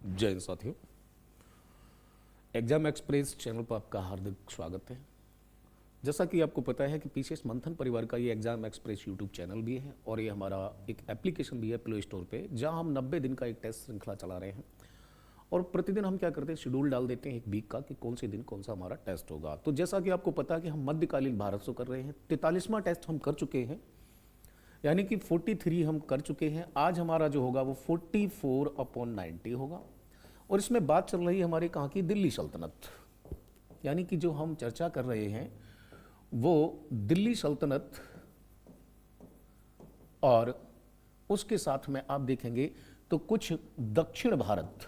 जय हिंद साथियों, exam express channel पर आपका हार्दिक स्वागत है। जैसा कि आपको पता है कि पीसीएस मंथन परिवार का ये एग्जाम एक्सप्रेस यूट्यूब चैनल भी है और ये हमारा एक एप्लीकेशन भी है प्ले स्टोर पे, जहां हम 90 दिन का एक टेस्ट श्रृंखला चला रहे हैं और प्रतिदिन हम क्या करते हैं, शेड्यूल डाल देते हैं एक वीक का कि कौन से दिन कौन सा हमारा टेस्ट होगा। तो जैसा कि आपको पता है कि हम मध्यकालीन भारत से कर रहे हैं, 43वां टेस्ट हम कर चुके हैं, यानी कि 43 हम कर चुके हैं। आज हमारा जो होगा वो 44/90 होगा और इसमें बात चल रही है हमारे कहाँ की, दिल्ली सल्तनत। यानी कि जो हम चर्चा कर रहे हैं वो दिल्ली सल्तनत और उसके साथ में आप देखेंगे तो कुछ दक्षिण भारत,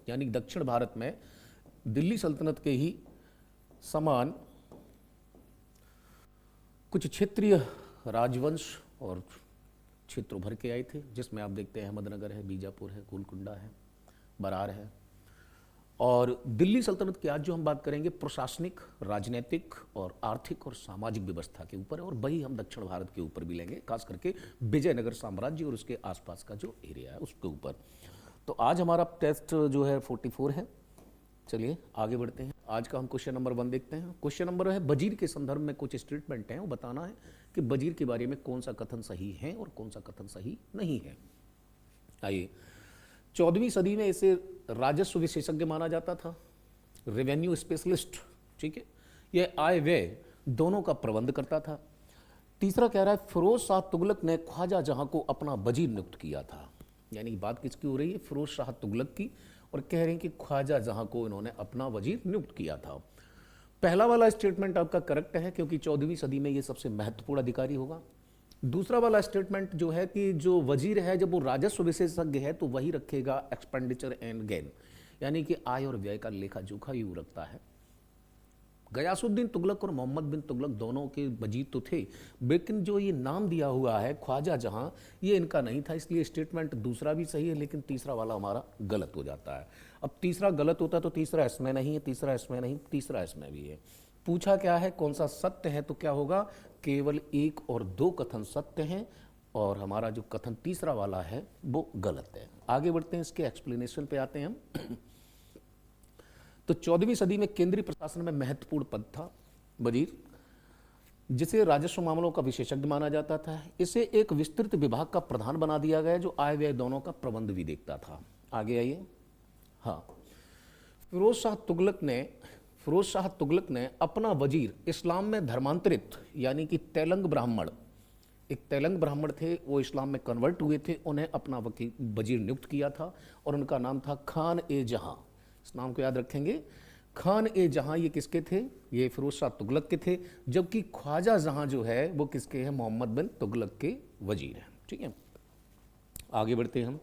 यानी दक्षिण भारत में दिल्ली सल्तनत के ही समान कुछ क्षेत्रीय राजवंश और क्षेत्र उभर के आए थे, जिसमें आप देखते हैं अहमदनगर है, बीजापुर है, गोलकुंडा है, बरार है। और दिल्ली सल्तनत की आज जो हम बात करेंगे प्रशासनिक, राजनीतिक और आर्थिक और सामाजिक व्यवस्था के ऊपर है, और वही हम दक्षिण भारत के ऊपर भी लेंगे, खास करके विजयनगर साम्राज्य और उसके आसपास का जो एरिया है उसके ऊपर। तो आज हमारा टेस्ट जो है 44 है। चलिए आगे बढ़ते हैं। आज का हम क्वेश्चन नंबर 1 देखते हैं। क्वेश्चन नंबर है, वजीर के संदर्भ में कुछ स्टेटमेंट हैं, वो बताना है कि वजीर के बारे में कौन सा कथन सही है और कौन सा कथन सही नहीं है। आइए, 14वीं सदी में इसे राजस्व विशेषज्ञ माना जाता था, रेवेन्यू स्पेशलिस्ट, ठीक है। यह आय व्यय दोनों का प्रबंध करता था। तीसरा कह रहा है, फिरोज शाह तुगलक ने ख्वाजा जहां को अपना वजीर नियुक्त किया था। यानी बात किसकी हो रही है, फिरोज शाह तुगलक की, और कह रहे हैं कि ख्वाजा जहां को इन्होंने अपना वजीर नियुक्त किया था। पहला वाला स्टेटमेंट आपका करेक्ट है, क्योंकि 14वीं सदी में ये सबसे महत्वपूर्ण अधिकारी होगा। दूसरा वाला स्टेटमेंट जो है कि जो वजीर है जब वो राजस्व विशेषज्ञ है तो वही रखेगा एक्सपेंडिचर एंड गेन, यानी कि आय और व्यय का लेखा जोखा ही रखता है। गयासुद्दीन तुगलक और मोहम्मद बिन तुगलक दोनों के वजीर तो थे, लेकिन जो ये नाम दिया हुआ है ख्वाजा जहां, ये इनका नहीं था, इसलिए स्टेटमेंट दूसरा भी सही है, लेकिन तीसरा वाला हमारा गलत हो जाता है। अब तीसरा गलत होता तो तीसरा इसमें नहीं है, तीसरा इसमें नहीं, तीसरा इसमें भी है। पूछा क्या है, कौन सा सत्य है, तो क्या होगा, केवल 1 और 2 कथन सत्य हैं और हमारा जो कथन तीसरा वाला है वो गलत है। आगे बढ़ते हैं, इसके एक्सप्लेनेशन पे आते हैं हम। तो 14वीं सदी में केंद्रीय प्रशासन में महत्वपूर्ण पद था वजीर, जिसे राजस्व मामलों का विशेषज्ञ माना जाता था। इसे एक विस्तृत विभाग का प्रधान बना दिया गया जो आय व्यय दोनों का प्रबंध भी देखता था। आगे आइए। हाँ, फिरोज शाह तुगलक ने अपना वजीर इस्लाम में धर्मांतरित, यानी कि तेलंग ब्राह्मण, एक तेलंग ब्राह्मण थे, वो इस्लाम में कन्वर्ट हुए थे, उन्हें अपना वजीर नियुक्त किया था और उनका नाम था खान ए जहां। इस नाम को याद रखेंगे, खान ए जहां। ये किसके थे, ये फिरोज शाह तुगलक के थे, जबकि ख्वाजा जहां जो है वो किसके हैं, मोहम्मद बिन तुगलक के वजीर हैं, ठीक है। आगे बढ़ते हैं हम।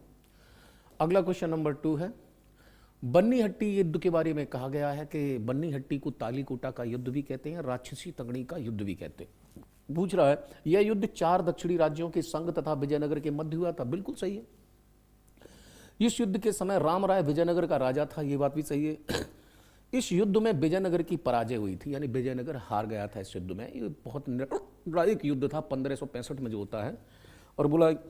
अगला क्वेश्चन नंबर 2 है, बन्नी हट्टी युद्ध के बारे में कहा गया है कि बन्नी हट्टी को तालीकोटा का युद्ध भी कहते हैं, राक्षसी तंगड़ी का युद्ध भी कहते हैं। पूछ रहा है, यह युद्ध 4 दक्षिणी राज्यों के संघ तथा विजयनगर के मध्य हुआ था। बिल्कुल सही है। इस युद्ध के समय राम राय विजयनगर का राजा था, ये बात भी सही है। इस युद्ध में विजयनगर की पराजय हुई थी, यानी विजयनगर हार गया था इस युद्ध में। ये बहुत निर्णायक युद्ध था 1565 में जो होता है। और बोला कि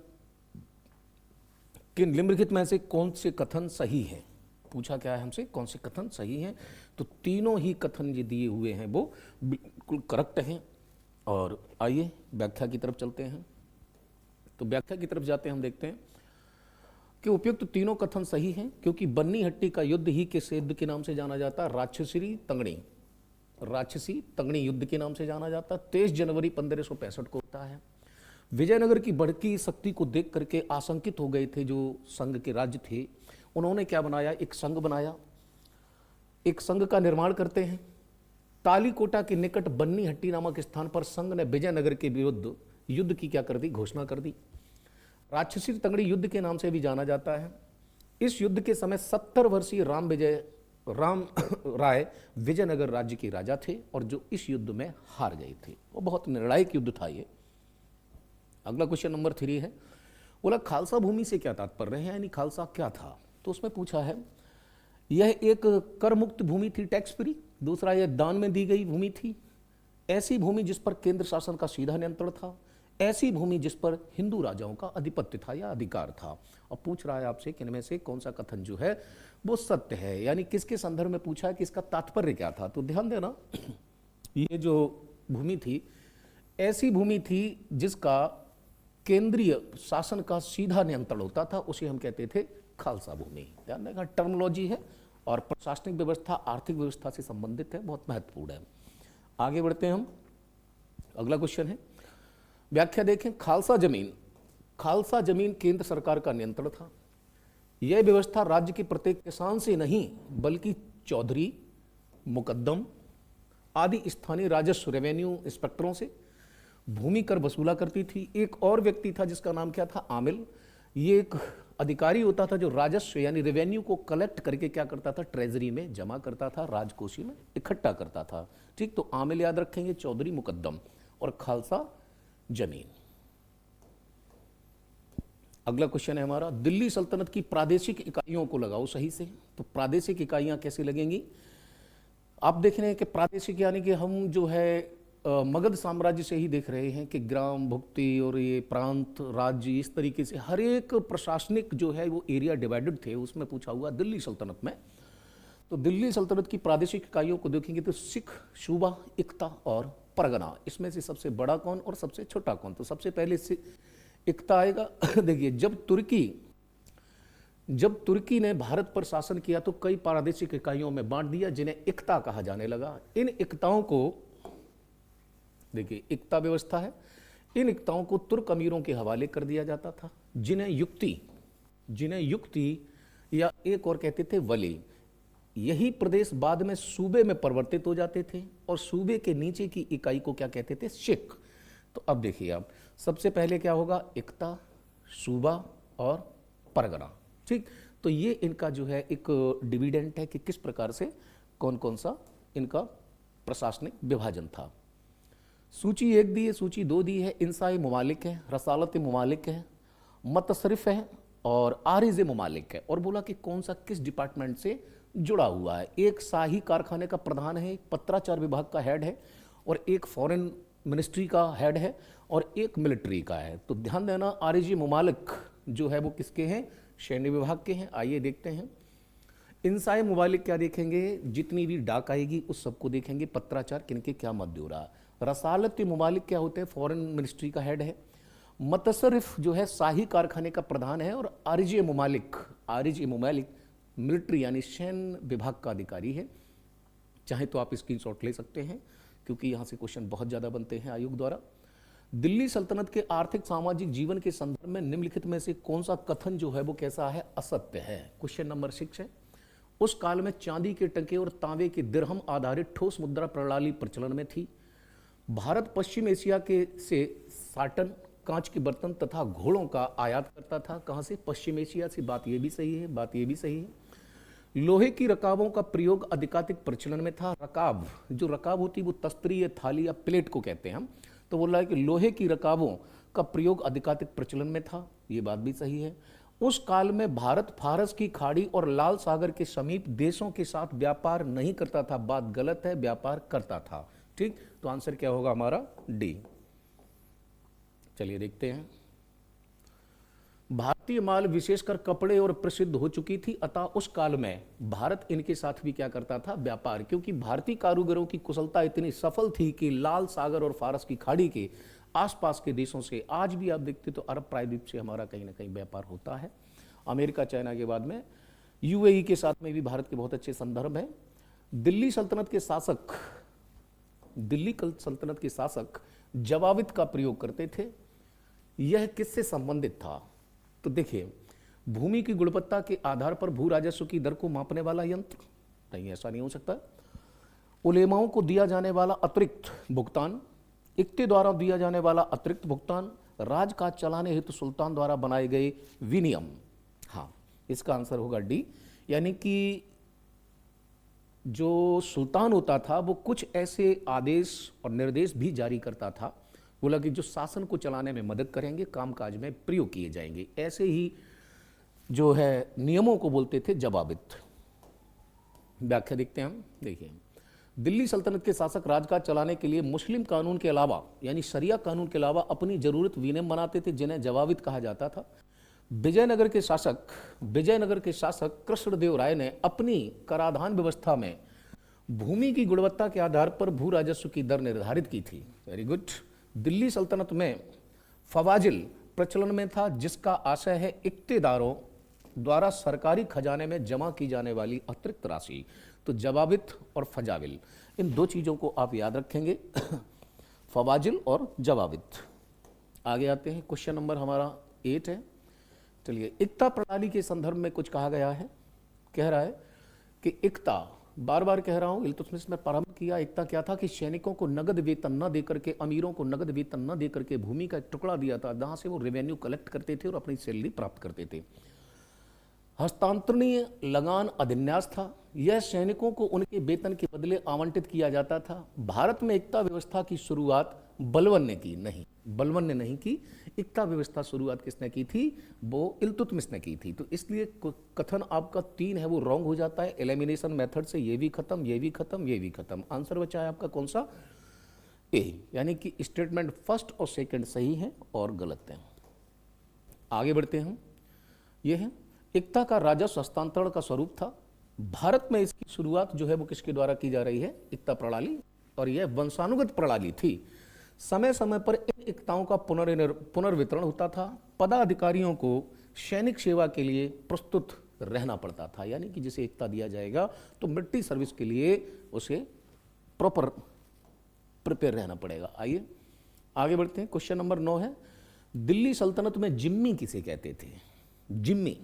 निम्नलिखित में से कौन से कथन सही है। पूछा क्या है हमसे, कौन से कथन सही हैं, तो तीनों ही कथन ये दिए हुए हैं वो बिल्कुल करेक्ट हैं। और आइए व्याख्या की तरफ चलते हैं। तो व्याख्या की तरफ जाते हैं, हम देखते हैं कि उपयुक्त तीनों कथन सही हैं, क्योंकि बन्नी हट्टी का युद्ध ही किस युद्ध के नाम से जाना जाता है, राक्षसी तंगड़ी युद्ध के नाम से जाना जाता है। 23 जनवरी 1565 को होता है। विजयनगर की बढ़ती शक्ति को देख करके आशंकित हो गए थे जो संघ के राज्य थे, उन्होंने क्या बनाया, एक संघ बनाया। एक संघ का निर्माण करते हैं। तालीकोटा के निकट बन्नी हट्टी नामक स्थान पर संघ ने विजयनगर के विरुद्ध युद्ध की क्या कर दी, घोषणा कर दी। राक्षसी तंगड़ी युद्ध के नाम से भी जाना जाता है। इस युद्ध के समय 70 वर्षीय राम राय विजयनगर राज्य के राजा थे और जो इस युद्ध में हार गए थे। वो बहुत निर्णायक युद्ध था ये। अगला क्वेश्चन नंबर 3 है, बोला खालसा भूमि से क्या तात्पर्य है, यानी खालसा क्या था। तो उसमें पूछा है, यह एक कर मुक्त भूमि थी, टैक्स फ्री। दूसरा, यह दान में दी गई भूमि थी, ऐसी भूमि जिस पर केंद्र शासन का सीधा नियंत्रण था। ऐसी भूमि जिस पर हिंदू राजाओं का आधिपत्य था या अधिकार था। अब पूछ रहा है आपसे कि इनमें से कौन सा कथन जो है वो सत्य है, यानी किसके संदर्भ में पूछा है कि इसका तात्पर्य क्या था। तो ध्यान देना, ये जो भूमि थी ऐसी भूमि थी जिसका केंद्रीय शासन का सीधा नियंत्रण होता था, उसे हम कहते थे खालसा भूमि। ध्यान देगा, टर्मिनोलॉजी है और प्रशासनिक व्यवस्था आर्थिक व्यवस्था से संबंधित है, बहुत महत्वपूर्ण है। आगे बढ़ते हैं हम, अगला क्वेश्चन है, व्याख्या देखें। खालसा जमीन केंद्र सरकार का नियंत्रण था। यह व्यवस्था राज्य के प्रत्येक किसान से नहीं बल्कि चौधरी, मुकद्दम आदि स्थानीय राजस्व रेवेन्यू इंस्पेक्टरों से भूमि कर वसूला करती थी। एक और व्यक्ति था जिसका नाम क्या था, आमिल। ये एक अधिकारी होता था जो राजस्व यानी रेवेन्यू को कलेक्ट करके क्या करता था, ट्रेजरी में जमा करता था, राजकोषी में इकट्ठा करता था। ठीक, तो आमिल याद रखेंगे, चौधरी, मुकद्दम और खालसा जमीन। अगला क्वेश्चन है हमारा, दिल्ली सल्तनत की प्रादेशिक इकाइयों को लगाओ सही से। तो प्रादेशिक इकाइयां कैसे लगेंगी, आप देख रहे हैं कि प्रादेशिक यानी कि हम जो है मगध साम्राज्य से ही देख रहे हैं कि ग्राम, भुक्ति और ये प्रांत, राज्य, इस तरीके से हर एक प्रशासनिक जो है वो एरिया डिवाइडेड थे, उसमें पूछा हुआ दिल्ली सल्तनत में। तो दिल्ली सल्तनत की प्रादेशिक इकाइयों को देखेंगे तो सिख, सूबा, इक्ता और परगना, इसमें से सबसे बड़ा कौन और सबसे छोटा कौन। तो सबसे पहले से इक्ता आएगा। देखिए, जब तुर्की ने भारत पर शासन किया तो कई प्रादेशिक इकाइयों में बांट दिया जिन्हें इक्ता कहा जाने लगा। इन इक्ताओं को देखिए, इक्ता व्यवस्था है, इन इक्ताओं को तुर्क अमीरों के हवाले कर दिया जाता था, जिन्हें युक्ति या एक और कहते थे वली। यही प्रदेश बाद में सूबे में परिवर्तित हो जाते थे और सूबे के नीचे की इकाई को क्या कहते थे, शिक। तो अब देखिए, आप सबसे पहले क्या होगा, इक्ता, सूबा और परगना। ठीक, तो ये इनका जो है एक डिविडेंट है कि किस प्रकार से कौन कौन सा इनका प्रशासनिक विभाजन था। सूची 1 दी है, सूची 2 दी है, इंसाई मुमालिक है, रसालत मुमालिक है, मतसरिफ है और आरिज मुमालिक है। और बोला कि कौन सा किस डिपार्टमेंट से जुड़ा हुआ है। एक शाही कारखाने का प्रधान है, एक पत्राचार विभाग का हेड है और एक फॉरेन मिनिस्ट्री का हेड है और एक मिलिट्री का है। तो ध्यान देना, आरिज मुमालिक जो है वो किसके हैं, सैन्य विभाग के हैं। आइए देखते हैं, इंसाई मुमालिक क्या देखेंगे, जितनी भी डाक आएगी उस सबको देखेंगे, पत्राचार किनके क्या मध्य हो रहा। रसालत मुमालिक क्या होते हैं, फॉरेन मिनिस्ट्री का हेड है। मतसरिफ जो है शाही कारखाने का प्रधान है और आरिज मुमालिक मिलिट्री यानी सैन्य विभाग का अधिकारी है। चाहे तो आप स्क्रीनशॉट ले सकते हैं क्योंकि यहाँ से क्वेश्चन बहुत ज़्यादा बनते हैं आयोग द्वारा। दिल्ली सल्तनत के आर्थिक सामाजिक जीवन के संदर्भ में निम्नलिखित में से कौन सा कथन जो है वो कैसा है, असत्य है। क्वेश्चन नंबर 6 है, उस काल में चांदी के टंके और तांबे के दिरहम आधारित ठोस मुद्रा प्रणाली प्रचलन में थी। भारत पश्चिम एशिया के से साटन, कांच के बर्तन तथा घोड़ों का आयात करता था। कहाँ से, पश्चिम एशिया से। बात ये भी सही है, लोहे की रकाबों का प्रयोग अधिकाधिक प्रचलन में था। रकाब, जो रकाब होती है वो तस्तरी या थाली या प्लेट को कहते हैं हम। तो बोल रहा है कि लोहे की रकाबों का प्रयोग अधिकाधिक प्रचलन में था, ये बात भी सही है। उस काल में भारत फारस की खाड़ी और लाल सागर के समीप देशों के साथ व्यापार नहीं करता था। बात गलत है, व्यापार करता था। ठीक, तो आंसर क्या होगा हमारा, डी। चलिए देखते हैं, भारतीय माल विशेषकर कपड़े और प्रसिद्ध हो चुकी थी, अतः उस काल में भारत इनके साथ भी क्या करता था, व्यापार। क्योंकि भारतीय कारीगरों की कुशलता इतनी सफल थी कि लाल सागर और फारस की खाड़ी के आसपास के देशों से आज भी आप देखते तो अरब प्रायद्वीप से हमारा कहीं ना कहीं व्यापार होता है। अमेरिका, चाइना के बाद में यूएई के साथ में भी भारत के बहुत अच्छे संदर्भ हैं। दिल्ली सल्तनत के शासक जवाबित का प्रयोग करते थे। यह किससे संबंधित था, तो देखिए, भूमि की गुणवत्ता के आधार पर भू राजस्व की दर को मापने वाला यंत्र नहीं, ऐसा नहीं हो सकता। उलेमाओं को दिया जाने वाला अतिरिक्त भुगतान, इक्ते द्वारा दिया जाने वाला अतिरिक्त भुगतान, राजकाज चलाने हेतु सुल्तान द्वारा बनाए गए विनियम। हाँ, इसका आंसर होगा डी, यानी कि जो सुल्तान होता था वो कुछ ऐसे आदेश और निर्देश भी जारी करता था, बोला कि जो शासन को चलाने में मदद करेंगे, कामकाज में प्रयोग किए जाएंगे। ऐसे ही जो है नियमों को बोलते थे जवाबित। व्याख्या देखते हैं हम, देखिए, दिल्ली सल्तनत के शासक राजकाज चलाने के लिए मुस्लिम कानून के अलावा यानी शरिया कानून के अलावा अपनी जरूरत विनियम बनाते थे, जिन्हें जवाबित कहा जाता था। विजयनगर के शासक कृष्णदेव राय ने अपनी कराधान व्यवस्था में भूमि की गुणवत्ता के आधार पर भू राजस्व की दर निर्धारित की थी। Very good. दिल्ली सल्तनत में फवाजिल प्रचलन में था, जिसका आशय है इक्तेदारों द्वारा सरकारी खजाने में जमा की जाने वाली अतिरिक्त राशि। तो जवाबित और फजाविल, इन दो चीज़ों को आप याद रखेंगे, फवाजिल और जवाबित। आगे आते हैं, क्वेश्चन नंबर हमारा 8 है। चलिए, इक्ता प्रणाली के संदर्भ में कुछ कहा गया है। कह रहा है कि इक्ता, बार बार कह रहा हूं, इल्तुतमिश ने प्रारंभ किया। इक्ता क्या था कि सैनिकों को नगद वेतन न देकर के, अमीरों को नगद वेतन न देकर के भूमि का एक टुकड़ा दिया था, जहां से वो रेवेन्यू कलेक्ट करते थे और अपनी सैलरी प्राप्त करते थे। हस्तांतरणीय लगान अधिन्यास था, यह सैनिकों को उनके वेतन के बदले आवंटित किया जाता था। भारत में इक्ता व्यवस्था की शुरुआत बलबन ने की, नहीं की। इक्ता व्यवस्था शुरुआत किसने की थी? वो इल्तुतमिश ने की थी। तो इसलिए कथन आपका 3 है वो रॉन्ग हो जाता है। एलिमिनेशन मेथड से ये भी खत्म, ये भी खत्म, ये भी खत्म। आंसर बचा है आपका कौन सा? ए, यानी कि स्टेटमेंट फर्स्ट और सेकंड सही है और गलत है। आगे बढ़ते हैं। ये है इक्ता का राजस्व हस्तांतरण का स्वरूप था। भारत में इसकी शुरुआत जो है वो किसके द्वारा की जा रही है? इक्ता प्रणाली, और यह वंशानुगत प्रणाली थी। समय समय पर इन इक्ताओं का पुनर्वितरण होता था। पदाधिकारियों को सैनिक सेवा के लिए प्रस्तुत रहना पड़ता था, यानी कि जिसे इक्ता दिया जाएगा तो मिलिट्री सर्विस के लिए उसे प्रॉपर प्रिपेयर रहना पड़ेगा। आइए आगे बढ़ते हैं। क्वेश्चन नंबर 9 है, दिल्ली सल्तनत में जिम्मी किसे कहते थे? जिम्मी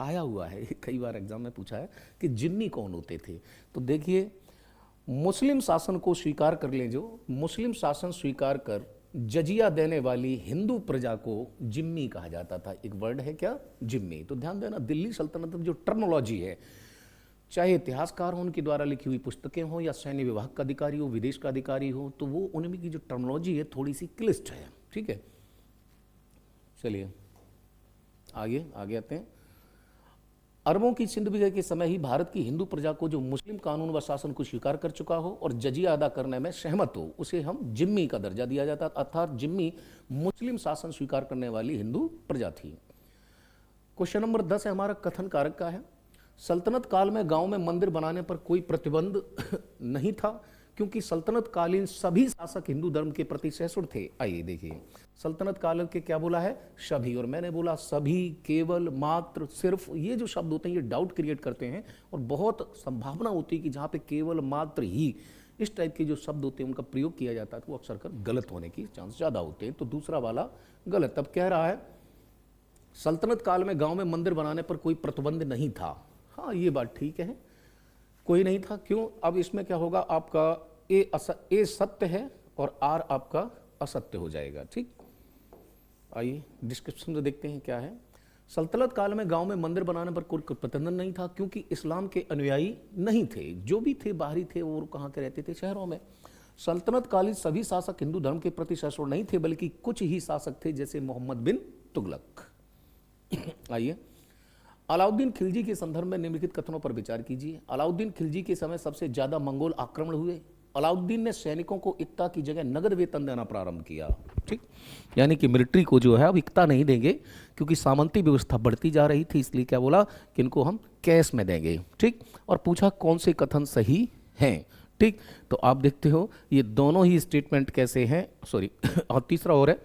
आया हुआ है, कई बार एग्जाम में पूछा है कि जिम्मी कौन होते थे। तो देखिए, मुस्लिम शासन को स्वीकार कर ले, जो मुस्लिम शासन स्वीकार कर जजिया देने वाली हिंदू प्रजा को जिम्मी कहा जाता था। एक वर्ड है क्या? जिम्मी। तो ध्यान देना, दिल्ली सल्तनत में जो टर्मोलॉजी है, चाहे इतिहासकार हो, उनके द्वारा लिखी हुई पुस्तकें हो, या सैन्य विभाग का अधिकारी हो, विदेश का अधिकारी हो, तो वो उनमें की जो टर्मोलॉजी है थोड़ी सी क्लिष्ट है। ठीक है, चलिए आगे आते हैं। अरबों की सिंध विजय के समय ही भारत की हिंदू प्रजा को जो मुस्लिम कानून व शासन को स्वीकार कर चुका हो और जजिया अदा करने में सहमत हो, उसे हम जिम्मी का दर्जा दिया जाता। अर्थात जिम्मी मुस्लिम शासन स्वीकार करने वाली हिंदू प्रजा थी। क्वेश्चन नंबर 10 है हमारा, कथन कारक का है। सल्तनत काल में गांव में मंदिर बनाने पर कोई प्रतिबंध नहीं था, क्योंकि सल्तनत कालीन सभी शासक हिंदू धर्म के प्रति सहिष्णु थे। आइए देखिए, सल्तनत काल के क्या बोला है? सभी। और मैंने बोला सभी, केवल, मात्र, सिर्फ, ये जो शब्द होते हैं ये डाउट क्रिएट करते हैं, और बहुत संभावना होती है कि जहाँ पे केवल, मात्र, ही, इस टाइप के जो शब्द होते हैं उनका प्रयोग किया जाता है तो वो अक्सर कर गलत होने की चांस ज़्यादा होते हैं। तो दूसरा वाला गलत। अब कह रहा है सल्तनत काल में गाँव में मंदिर बनाने पर कोई प्रतिबंध नहीं था। हाँ, ये बात ठीक है, कोई नहीं था। क्यों? अब इसमें क्या होगा, आपका ए सत्य है और आर आपका असत्य हो जाएगा। ठीक, आइए डिस्क्रिप्शन में देखते हैं क्या है। सल्तनत काल में गांव में मंदिर बनाने पर कोई प्रतिबंध नहीं था, क्योंकि इस्लाम के अनुयायी नहीं थे। जो भी थे बाहरी थे, वो कहाँ के रहते थे? शहरों में। सल्तनत कालीन सभी शासक हिंदू धर्म के प्रति सहिष्णु नहीं थे, बल्कि कुछ ही शासक थे, जैसे मोहम्मद बिन तुगलक। आइए, अलाउद्दीन खिलजी के संदर्भ में निम्नलिखित कथनों पर विचार कीजिए। अलाउद्दीन खिलजी के समय सबसे ज्यादा मंगोल आक्रमण हुए। अलाउद्दीन ने सैनिकों को इक्ता की जगह नगद वेतन देना प्रारंभ किया। ठीक, यानी कि मिलिट्री को जो है अब इक्ता नहीं देंगे, क्योंकि सामंती व्यवस्था बढ़ती जा रही थी, इसलिए क्या बोला कि इनको हम कैश में देंगे। ठीक, और पूछा कौन से कथन सही हैं। ठीक, तो आप देखते हो ये दोनों ही स्टेटमेंट कैसे हैं। सॉरी और तीसरा और है,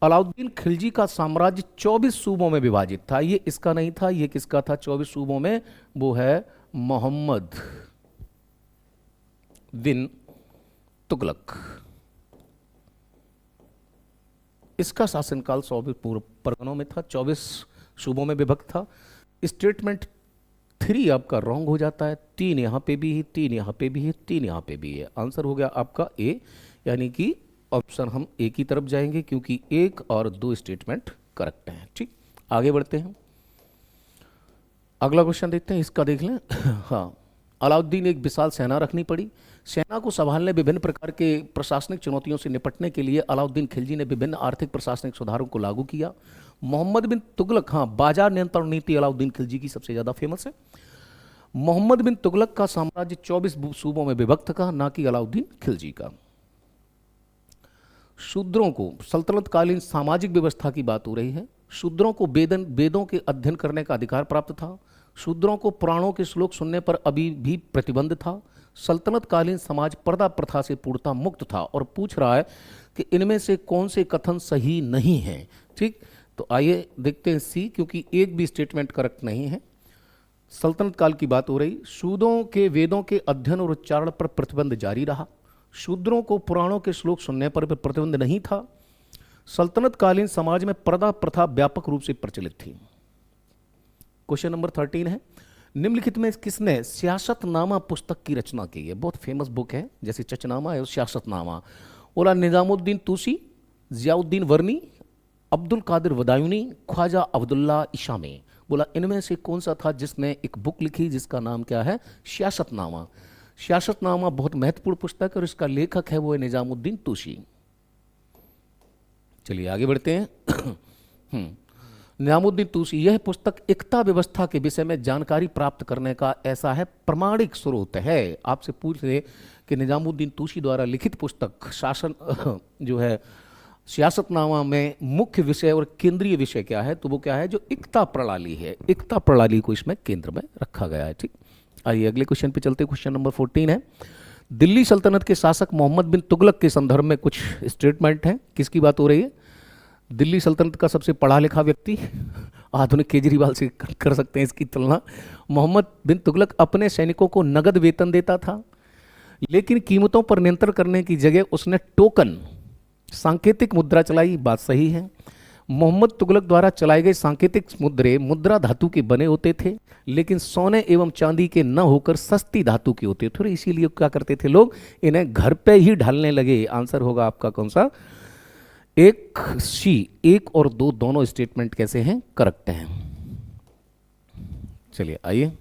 अलाउद्दीन खिलजी का साम्राज्य 24 सूबों में विभाजित था। ये इसका नहीं था, ये किसका था 24 सूबों में? वो है मोहम्मद बिन तुगलक। इसका शासनकाल 24 पूर्व परगनों में था, 24 सूबों में विभक्त था। स्टेटमेंट 3 आपका रॉन्ग हो जाता है। 3 यहाँ पे भी है, 3 यहाँ पे भी है, 3 यहाँ पे भी है। आंसर हो गया आपका ए, यानी कि ऑप्शन हम ए की तरफ जाएंगे, क्योंकि 1 और 2 स्टेटमेंट करेक्ट हैं। ठीक, आगे बढ़ते हैं। अगला क्वेश्चन देखते हैं, इसका देख लें। हाँ, अलाउद्दीन एक विशाल सेना रखनी पड़ी। सेना को संभालने, विभिन्न प्रकार के प्रशासनिक चुनौतियों से निपटने के लिए अलाउद्दीन खिलजी ने विभिन्न आर्थिक प्रशासनिक सुधारों को लागू किया। मोहम्मद बिन तुगलक, हाँ, बाजार नियंत्रण नीति अलाउद्दीन खिलजी की सबसे ज़्यादा फेमस है। मोहम्मद बिन तुगलक का साम्राज्य 24 सूबों में विभक्त था, ना कि अलाउद्दीन खिलजी का। शूद्रों को, सल्तनत कालीन सामाजिक व्यवस्था की बात हो रही है, शूद्रों को वेदों के अध्ययन करने का अधिकार प्राप्त था। शूद्रों को पुराणों के श्लोक सुनने पर अभी भी प्रतिबंध था। सल्तनत कालीन समाज पर्दा प्रथा से पूर्णतः मुक्त था। और पूछ रहा है कि इनमें से कौन से कथन सही नहीं हैं। ठीक, तो आइए देखते हैं सी, क्योंकि एक भी स्टेटमेंट करेक्ट नहीं है। सल्तनत काल की बात हो रही, शूद्रों के वेदों के अध्ययन और उच्चारण पर प्रतिबंध जारी रहा। शूद्रों को पुराणों के श्लोक सुनने पर प्रतिबंध नहीं था। सल्तनत कालीन समाज में पर्दा प्रथा व्यापक रूप से प्रचलित थी। क्वेश्चन नंबर 13 है, निम्नलिखित में किसने सियासतनामा पुस्तक की रचना की है? बहुत फेमस बुक है, जैसे चचनामा है और सियासतनामा। बोला निजामुद्दीन तूसी, जियाउद्दीन वर्नी, अब्दुल कादिर वदायूनी, ख्वाजा अब्दुल्ला इशामी। बोला इनमें से कौन सा था जिसने एक बुक लिखी जिसका नाम क्या है? सियासतनामा। सियासतनामा बहुत महत्वपूर्ण पुस्तक है और इसका लेखक है वो है निजामुद्दीन तूसी। चलिए आगे बढ़ते हैं। निजामुद्दीन तूसी, यह पुस्तक एकता व्यवस्था के विषय में जानकारी प्राप्त करने का ऐसा है प्रमाणिक स्रोत है। आपसे पूछ रहे कि निजामुद्दीन तूसी द्वारा लिखित पुस्तक शासन जो है सियासतनामा में मुख्य विषय और केंद्रीय विषय क्या है? तो वो क्या है? जो एकता प्रणाली है, एकता प्रणाली को इसमें केंद्र में रखा गया है। ठीक, आइए अगले क्वेश्चन पे चलते हैं। क्वेश्चन नंबर 14 है, दिल्ली सल्तनत के शासक मोहम्मद बिन तुगलक के संदर्भ में कुछ स्टेटमेंट हैं। किसकी बात हो रही है? दिल्ली सल्तनत का सबसे पढ़ा लिखा व्यक्ति, आधुनिक केजरीवाल से कर सकते हैं इसकी तुलना। मोहम्मद बिन तुगलक अपने सैनिकों को नगद वेतन देता था, लेकिन कीमतों पर नियंत्रण करने की जगह उसने टोकन सांकेतिक मुद्रा चलाई। बात सही है। मोहम्मद तुगलक द्वारा चलाए गए सांकेतिक मुद्रे मुद्रा धातु के बने होते थे, लेकिन सोने एवं चांदी के न होकर सस्ती धातु के होते थे। इसीलिए क्या करते थे लोग? इन्हें घर पे ही ढालने लगे। आंसर होगा आपका कौन सा? एक सी, 1 और 2 दोनों स्टेटमेंट कैसे हैं? करेक्ट हैं। चलिए आइए।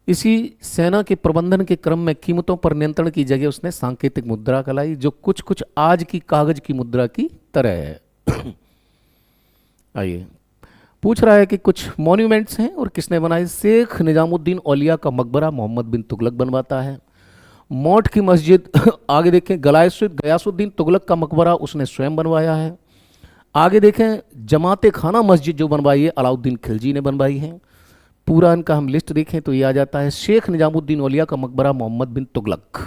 इसी सेना के प्रबंधन के क्रम में कीमतों पर नियंत्रण की जगह उसने सांकेतिक मुद्रा लाई, जो कुछ कुछ आज की कागज की मुद्रा की तरह है। आइए, पूछ रहा है कि कुछ मॉन्यूमेंट्स हैं और किसने बनाए? शेख निजामुद्दीन औलिया का मकबरा मोहम्मद बिन तुगलक बनवाता है। मौट की मस्जिद आगे देखें, गयासुद्दीन तुगलक का मकबरा उसने स्वयं बनवाया है। आगे देखें, जमाते खाना मस्जिद जो बनवाई है अलाउद्दीन खिलजी ने बनवाई है। पूरा इनका हम लिस्ट देखें तो ये आ जाता है शेख निजामुद्दीन औलिया का मकबरा मोहम्मद बिन तुगलक।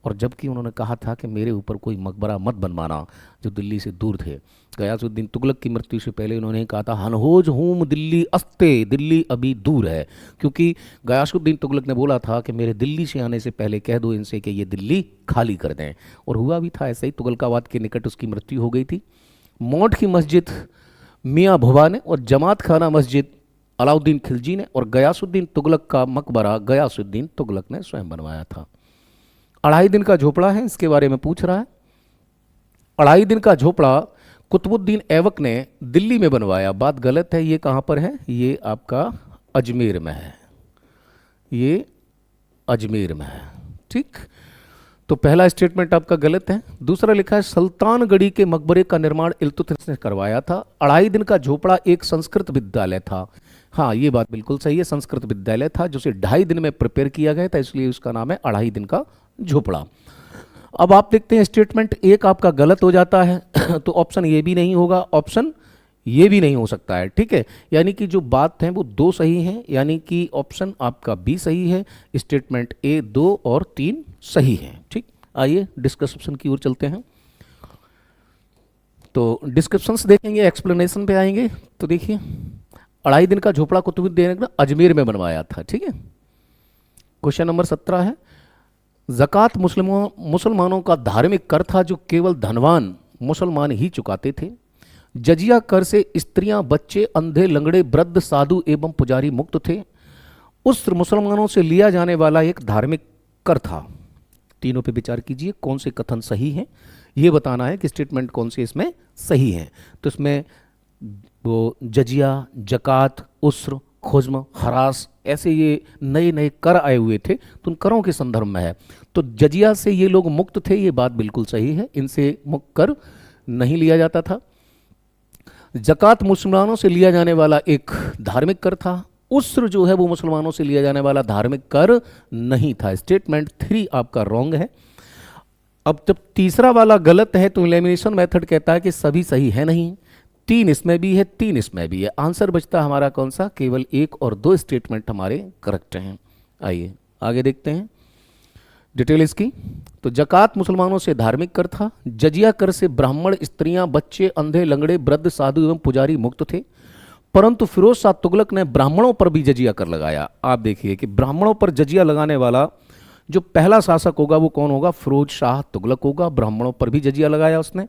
और जबकि उन्होंने कहा था कि मेरे ऊपर कोई मकबरा मत बनवाना, जो दिल्ली से दूर थे। गयासुद्दीन तुगलक की मृत्यु से पहले उन्होंने कहा था हनहोज हूम दिल्ली अस्ते, दिल्ली अभी दूर है। क्योंकि गयासुद्दीन तुगलक ने बोला था कि मेरे दिल्ली से आने से पहले कह दो इनसे कि ये दिल्ली खाली कर दें, और हुआ भी था ऐसे ही। तुगलकाबाद के निकट उसकी मृत्यु हो गई थी। मौट की मस्जिद मियाँ भुवा ने, और जमात खाना मस्जिद अलाउद्दीन खिलजी ने, और गयासुद्दीन तुगलक का मकबरा गयासुद्दीन तुगलक ने स्वयं बनवाया था। 2.5 दिन का झोपड़ा है, इसके बारे में पूछ रहा है। 2.5 दिन का झोपड़ा कुतुबुद्दीन ऐबक ने दिल्ली में बनवाया। बात गलत है। ये कहाँ पर है? ये आपका अजमेर में है। ये अजमेर में है। ठीक, तो पहला स्टेटमेंट आपका गलत है। दूसरा लिखा है सुल्तानगढ़ी के मकबरे का निर्माण इल्तुतमिश ने करवाया था। 2.5 दिन का झोपड़ा एक संस्कृत विद्यालय था। हाँ, ये बात बिल्कुल सही है, संस्कृत विद्यालय था जिसे 2.5 दिन में प्रिपेयर किया गया था, इसलिए उसका नाम है 2.5 दिन का झोपड़ा। अब आप देखते हैं स्टेटमेंट 1 आपका गलत हो जाता है तो ऑप्शन ये भी नहीं होगा, ऑप्शन ये भी नहीं हो सकता है। ठीक है, यानी कि जो बात है वो 2 सही हैं, यानी कि ऑप्शन आपका बी सही है, स्टेटमेंट ए 2 और 3 सही है। ठीक, आइए डिस्कशन की ओर चलते हैं। तो डिस्क्रिप्शंस देखेंगे, एक्सप्लेनेशन पे आएंगे। तो देखिए, 2.5 दिन का झोपड़ा कुतुबुद्दीन अजमेर में बनवाया था। ठीक है, क्वेश्चन नंबर 17 है, ज़कात मुसलमानों का धार्मिक कर था जो केवल धनवान मुसलमान ही चुकाते थे। जजिया कर से स्त्रियां, बच्चे, अंधे, लंगड़े, वृद्ध, साधु एवं पुजारी मुक्त थे। उस मुसलमानों से लिया जाने वाला एक धार्मिक कर था। तीनों पे विचार कीजिए, कौन से कथन सही हैं, ये बताना है कि स्टेटमेंट कौन से इसमें सही है। तो इसमें वो जजिया, जकात, उस्र, खुज्म, खरास, ऐसे ये नए नए कर आए हुए थे, तो उन करों के संदर्भ में है। तो जजिया से ये लोग मुक्त थे, ये बात बिल्कुल सही है, इनसे मुक्त कर नहीं लिया जाता था। जकात मुसलमानों से लिया जाने वाला एक धार्मिक कर था, उस्र जो है वो मुसलमानों से लिया जाने वाला धार्मिक कर नहीं था। स्टेटमेंट 3 आपका रॉन्ग है। अब जब तीसरा वाला गलत है तो एलिमिनेशन मेथड कहता है कि सभी सही है नहीं, 3 इसमें भी है, 3 इसमें भी है। आंसर बचता हमारा कौन सा? केवल 1 और 2 स्टेटमेंट हमारे करेक्ट हैं। आइए आगे देखते हैं डिटेल इसकी। तो जकात मुसलमानों से धार्मिक कर था। जजिया कर से ब्राह्मण, स्त्रियां, बच्चे, अंधे, लंगड़े, वृद्ध, साधु एवं पुजारी मुक्त थे। परंतु फिरोज शाह तुगलक ने ब्राह्मणों पर भी जजिया कर लगाया। आप देखिए कि ब्राह्मणों पर जजिया लगाने वाला जो पहला शासक होगा वो कौन होगा? फिरोज शाह तुगलक होगा। ब्राह्मणों पर भी जजिया लगाया उसने।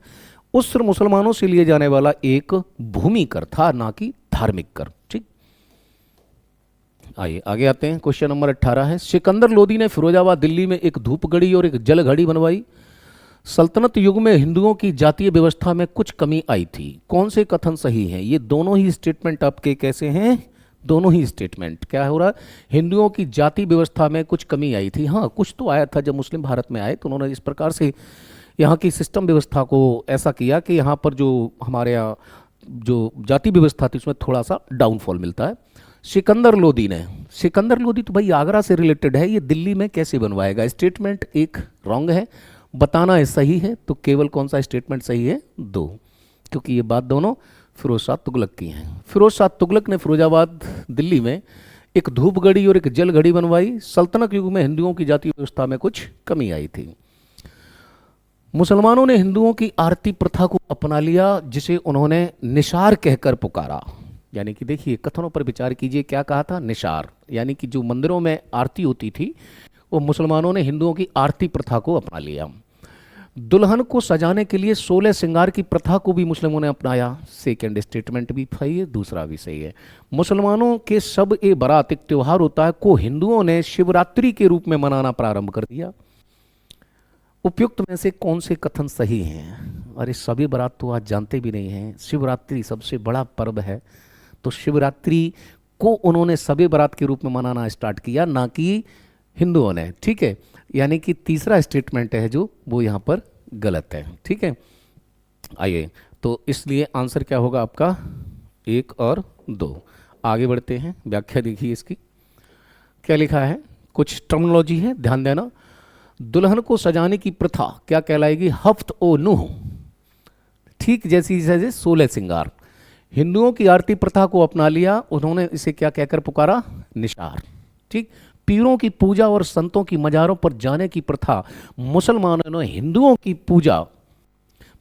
उस मुसलमानों से लिए जाने वाला एक भूमि कर था, ना कि धार्मिक कर। ठीक, आइए आगे आते हैं। क्वेश्चन नंबर 18 है, सिकंदर लोदी ने फिरोजाबाद दिल्ली में एक धूप घड़ी और एक जल घड़ी बनवाई। सल्तनत युग में हिंदुओं की जातीय व्यवस्था में कुछ कमी आई थी। कौन से कथन सही हैं? ये दोनों ही स्टेटमेंट आपके कैसे हैं? दोनों ही स्टेटमेंट क्या हो रहा है? हिंदुओं की जाति व्यवस्था में कुछ कमी आई थी। हाँ, कुछ तो आया था। जब मुस्लिम भारत में आए तो उन्होंने इस प्रकार से यहाँ की सिस्टम व्यवस्था को ऐसा किया कि यहाँ पर जो हमारे यहाँ जो जाति व्यवस्था थी उसमें थोड़ा सा डाउनफॉल मिलता है। सिकंदर लोदी ने, सिकंदर लोदी तो भाई आगरा से रिलेटेड है, ये दिल्ली में कैसे बनवाएगा? स्टेटमेंट 1 रॉन्ग है, बताना है सही है। तो केवल कौन सा स्टेटमेंट सही है? 2, क्योंकि ये बात दोनों फिरोज शाह तुगलक की हैं। फिरोज शाह तुगलक ने फिरोजाबाद दिल्ली में एक धूप घड़ी और एक जल घड़ी बनवाई। सल्तनत युग में हिंदुओं की जाति व्यवस्था में कुछ कमी आई थी। मुसलमानों ने हिंदुओं की आरती प्रथा को अपना लिया, जिसे उन्होंने निशार कहकर पुकारा। यानी कि देखिए कथनों पर विचार कीजिए, क्या कहा था? निशार, यानी कि जो मंदिरों में आरती होती थी वो मुसलमानों ने हिंदुओं की आरती प्रथा को अपना लिया। दुल्हन को सजाने के लिए 16 श्रृंगार की प्रथा को भी मुस्लिमों ने अपनाया। सेकेंड स्टेटमेंट भी सही है, दूसरा भी सही है। मुसलमानों के शब ए बारात एक त्यौहार होता है को हिंदुओं ने शिवरात्रि के रूप में मनाना प्रारंभ कर दिया। उपयुक्त में से कौन से कथन सही हैं? अरे सभी बारात तो आज जानते भी नहीं हैं। शिवरात्रि सबसे बड़ा पर्व है, तो शिवरात्रि को उन्होंने सभी बारात के रूप में मनाना स्टार्ट किया, ना कि हिंदुओं ने। ठीक है, यानी कि तीसरा स्टेटमेंट है जो वो यहाँ पर गलत है। ठीक है, आइए तो इसलिए आंसर क्या होगा आपका? 1 और 2। आगे बढ़ते हैं, व्याख्या देखिए इसकी क्या लिखा है। कुछ टर्मिनोलॉजी है, ध्यान देना। दुल्हन को सजाने की प्रथा क्या कहलाएगी? हफ्त ओ नूह, ठीक जैसी जैसे 16 श्रृंगार। हिंदुओं की आरती प्रथा को अपना लिया, उन्होंने इसे क्या कहकर पुकारा? निशार। ठीक, पीरों की पूजा और संतों की मजारों पर जाने की प्रथा मुसलमानों ने हिंदुओं की पूजा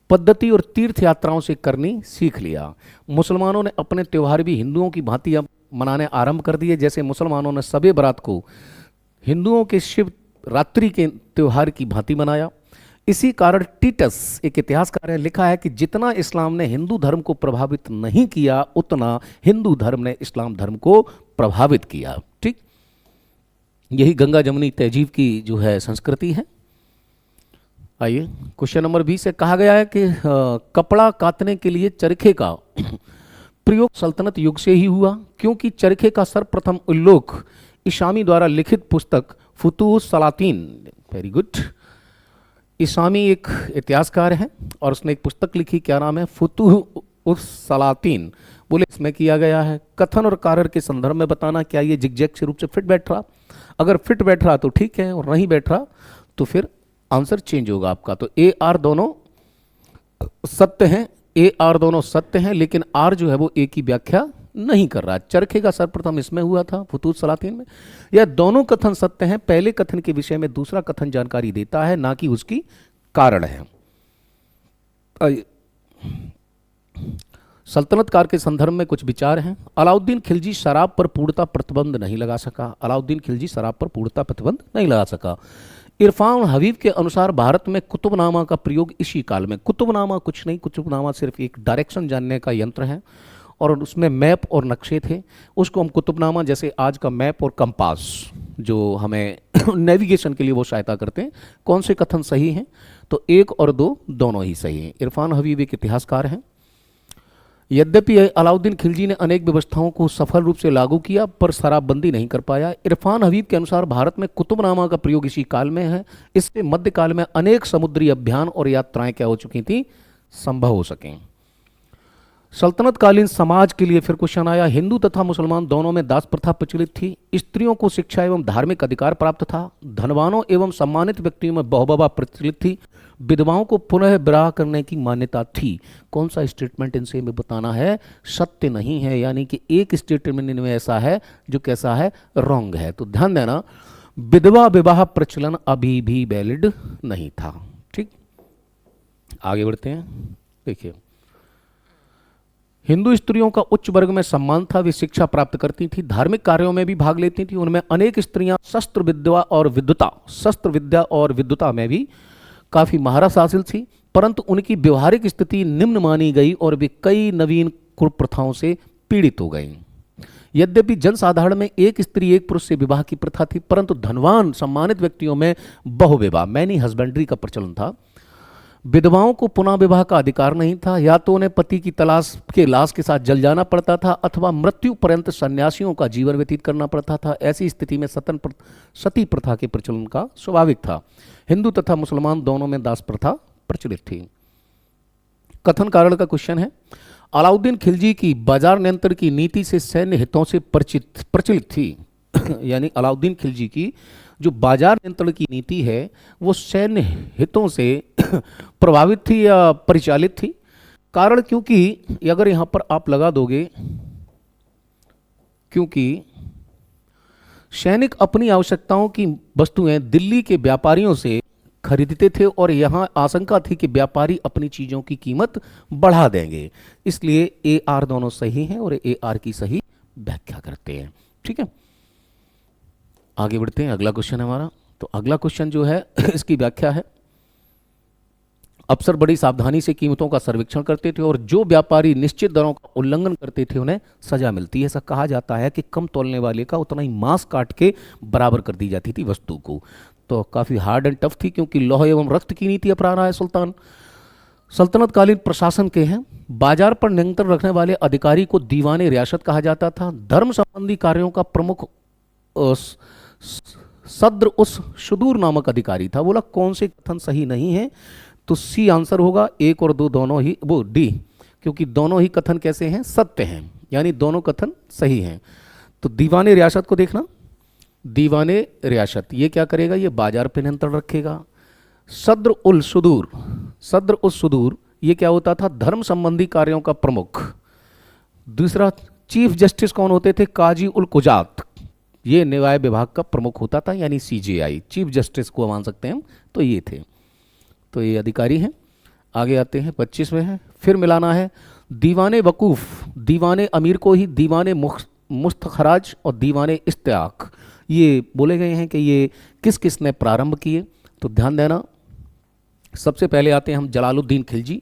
पद्धति और तीर्थ यात्राओं से करनी सीख लिया। मुसलमानों ने अपने त्यौहार भी हिंदुओं की भांति अब मनाने आरंभ कर दिए। जैसे मुसलमानों ने सबे बारात को हिंदुओं के शिव रात्रि के त्यौहार की भांति मनाया। इसी कारण टीटस एक इतिहासकार है, लिखा है कि जितना इस्लाम ने हिंदू धर्म को प्रभावित नहीं किया, उतना हिंदू धर्म ने इस्लाम धर्म को प्रभावित किया। ठीक, यही गंगा जमुनी तहजीब की जो है संस्कृति है। आइए क्वेश्चन नंबर 20 से कहा गया है कि कपड़ा काटने के लिए चरखे का प्रयोग सल्तनत युग से ही हुआ, क्योंकि चरखे का सर्वप्रथम उल्लेख इशामी द्वारा लिखित पुस्तक फुतूह सलातीन, वेरी गुड, इसामी एक इतिहासकार है और उसने एक पुस्तक लिखी, क्या नाम है? फुतूह सलातीन। बोले इसमें किया गया है। कथन और कारण के संदर्भ में बताना क्या ये जिगजैग से रूप से फिट बैठ रहा? अगर फिट बैठ रहा तो ठीक है, और नहीं बैठ रहा तो फिर आंसर चेंज होगा आपका। तो ए आर दोनों सत्य हैं, ए आर दोनों सत्य हैं, लेकिन आर जो है वो ए की व्याख्या नहीं कर रहा। चरखे का सर्वप्रथम इसमें हुआ था, फुतूह सलातीन में। यह दोनों कथन सत्य हैं। पहले कथन के विषय में दूसरा कथन जानकारी देता है, ना कि उसकी कारण है। सल्तनत काल के संदर्भ में कुछ विचार हैं। अलाउद्दीन खिलजी शराब पर पूर्णतः प्रतिबंध नहीं लगा सका। अलाउद्दीन खिलजी शराब पर पूर्णतः प्रतिबंध नहीं लगा सका। इरफान हबीब के अनुसार भारत में कुतुबनामा का प्रयोग इसी काल में। कुतुबनामा कुछ नहीं, कुतुबनामा सिर्फ एक डायरेक्शन जानने का यंत्र है और उसमें मैप और नक्शे थे, उसको हम कुतुबनामा, जैसे आज का मैप और कंपास जो हमें नेविगेशन के लिए वो सहायता करते हैं। कौन से कथन सही हैं? तो 1 और 2 दोनों ही सही हैं। इरफान हबीब एक इतिहासकार हैं। यद्यपि अलाउद्दीन खिलजी ने अनेक व्यवस्थाओं को सफल रूप से लागू किया, पर शराबबंदी नहीं कर पाया। इरफान हबीब के अनुसार भारत में कुतुबनामा का प्रयोग इसी काल में है। इससे मध्यकाल में अनेक समुद्री अभियान और यात्राएं क्या हो चुकी थी? संभव हो सकें। सल्तनत कालीन समाज के लिए फिर क्वेश्चन आया, हिंदू तथा मुसलमान दोनों में दास प्रथा प्रचलित थी, स्त्रियों को शिक्षा एवं धार्मिक अधिकार प्राप्त था, धनवानों एवं सम्मानित व्यक्तियों में बहुविवाह प्रचलित थी, विधवाओं को पुनः विवाह करने की मान्यता थी। कौन सा स्टेटमेंट इनसे में बताना है सत्य नहीं है, यानी कि एक स्टेटमेंट इनमें ऐसा है जो कैसा है, रॉन्ग है। तो ध्यान देना, विधवा विवाह प्रचलन अभी भी वैलिड नहीं था। ठीक, आगे बढ़ते हैं। देखिए, हिंदू स्त्रियों का उच्च वर्ग में सम्मान था, वे शिक्षा प्राप्त करती थी, धार्मिक कार्यों में भी भाग लेती थी। उनमें अनेक स्त्रियां शस्त्र विद्या और विद्वता में भी काफी महारत हासिल थी, परंतु उनकी व्यवहारिक स्थिति निम्न मानी गई और वे कई नवीन कुप्रथाओं से पीड़ित हो गईं। यद्यपि जनसाधारण में एक स्त्री एक पुरुष से विवाह की प्रथा थी, परंतु धनवान सम्मानित व्यक्तियों में बहुविवाह मैनी हस्बेंड्री का प्रचलन था। विधवाओं को पुनः विवाह का अधिकार नहीं था, या तो उन्हें पति की तलाश के लाश के साथ जल जाना पड़ता था अथवा मृत्यु पर्यंत सन्यासियों का जीवन व्यतीत करना पड़ता था। ऐसी स्थिति में सती प्रथा के प्रचलन का स्वाभाविक था। हिंदू तथा मुसलमान दोनों में दास प्रथा प्रचलित थी। कथन कारण का क्वेश्चन है, अलाउद्दीन खिलजी की बाजार नियंत्रण की नीति से सैन्य हितों से प्रचलित थी। यानी अलाउद्दीन खिलजी की जो बाजार नियंत्रण की नीति है वो सैन्य हितों से प्रभावित थी या परिचालित थी। कारण क्योंकि अगर यहां पर आप लगा दोगे, क्योंकि सैनिक अपनी आवश्यकताओं की वस्तुएं दिल्ली के व्यापारियों से खरीदते थे और यहां आशंका थी कि व्यापारी अपनी चीजों की कीमत बढ़ा देंगे, इसलिए ए आर दोनों सही हैं और ए आर की सही व्याख्या करते हैं। ठीक है, आगे बढ़ते हैं। अगला क्वेश्चन है हमारा। तो अगला क्वेश्चन जो है इसकी व्याख्या है, अफसर बड़ी सावधानी से कीमतों का सर्वेक्षण करते थे और जो व्यापारी निश्चित दरों का उल्लंघन करते थे उन्हें सजा मिलती है। ऐसा कहा जाता है कि कम तोलने वाले का उतना ही मांस काट के बराबर कर दी जाती थी वस्तु को। तो काफ़ी हार्ड एंड टफ थी, क्योंकि लौह एवं रक्त की नीति अपना रहा है सुल्तान। सल्तनतकालीन प्रशासन के हैं, बाजार पर नियंत्रण रखने वाले अधिकारी को दीवाने रियासत कहा जाता था। धर्म संबंधी कार्यों का प्रमुख सद्र उस सुदूर नामक अधिकारी था। बोला कौन से कथन सही नहीं है, तो सी आंसर होगा, 1 और 2 दोनों ही, वो डी, क्योंकि दोनों ही कथन कैसे हैं, सत्य हैं, यानी दोनों कथन सही हैं। तो दीवाने रियासत को देखना, दीवाने रियासत ये क्या करेगा, ये बाजार पर नियंत्रण रखेगा। सद्र उल सुदूर ये क्या होता था, धर्म संबंधी कार्यों का प्रमुख। दूसरा, चीफ जस्टिस कौन होते थे, काजी उल कुजात, ये न्याय विभाग का प्रमुख होता था, यानी सीजेआई, चीफ जस्टिस को मान सकते हैं हम, तो ये थे, तो ये अधिकारी हैं। आगे आते हैं 25वें हैं, फिर मिलाना है दीवाने वकूफ, दीवाने अमीर को ही दीवाने मुस्तखराज और दीवाने इस्तेआक ये बोले गए हैं कि ये किस किस ने प्रारंभ किए। तो ध्यान देना, सबसे पहले आते हैं हम जलालुद्दीन खिलजी।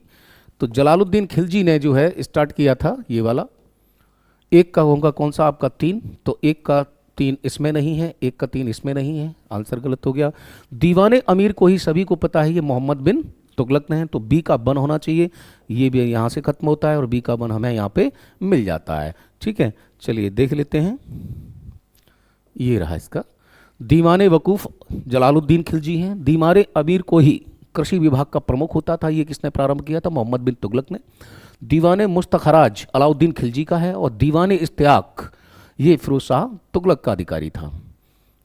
तो जलालुद्दीन खिलजी ने जो है स्टार्ट किया था ये वाला। एक का होगा कौन सा आपका 3, तो एक का 3 इसमें नहीं है, एक का 3 इसमें नहीं है, आंसर गलत हो गया। दीवाने अमीर को ही सभी को पता है ये मोहम्मद बिन तुगलक ने है, तो बी का बन होना चाहिए, ये भी यहाँ से खत्म होता है और बी का बन हमें यहाँ पे मिल जाता है। ठीक है, चलिए देख लेते हैं, ये रहा इसका। दीवाने वकूफ जलालुद्दीन खिलजी हैं। दीवाने अमीर को ही कृषि विभाग का प्रमुख होता था, ये किसने प्रारंभ किया था, मोहम्मद बिन तुगलक ने। दीवाने मुस्तखराज अलाउद्दीन खिलजी का है और दीवाने इस्तेआक ये फिरोज शाह तुगलक का अधिकारी था।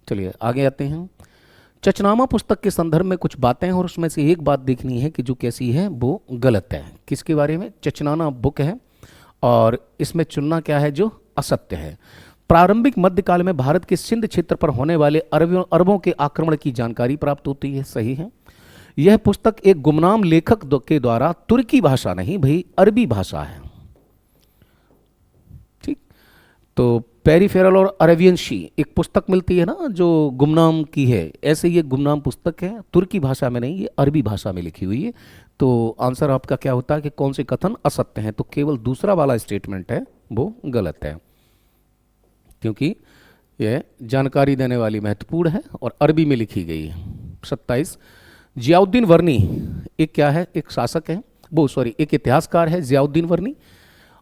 चलिए आगे आते हैं। चचनामा पुस्तक के संदर्भ में कुछ बातें हैं और उसमें से एक बात देखनी है कि जो कैसी है वो गलत है। किसके बारे में, चचनामा बुक है और इसमें चुनना क्या है जो असत्य है। प्रारंभिक मध्यकाल में भारत के सिंध क्षेत्र पर होने वाले अरबों के आक्रमण की जानकारी प्राप्त होती है, सही है। यह पुस्तक एक गुमनाम लेखक के द्वारा, तुर्की भाषा नहीं भाई, अरबी भाषा है। ठीक, तो पेरीफेरल और अरेबियन शी एक पुस्तक मिलती है ना जो गुमनाम की है, ऐसे ये गुमनाम पुस्तक है, तुर्की भाषा में नहीं, ये अरबी भाषा में लिखी हुई है। तो आंसर आपका क्या होता है कि कौन से कथन असत्य हैं, तो केवल दूसरा वाला स्टेटमेंट है वो गलत है, क्योंकि यह जानकारी देने वाली महत्वपूर्ण है और अरबी में लिखी गई है। 27, जियाउद्दीन वर्नी एक क्या है, एक शासक है, एक इतिहासकार है जियाउद्दीन वर्नी,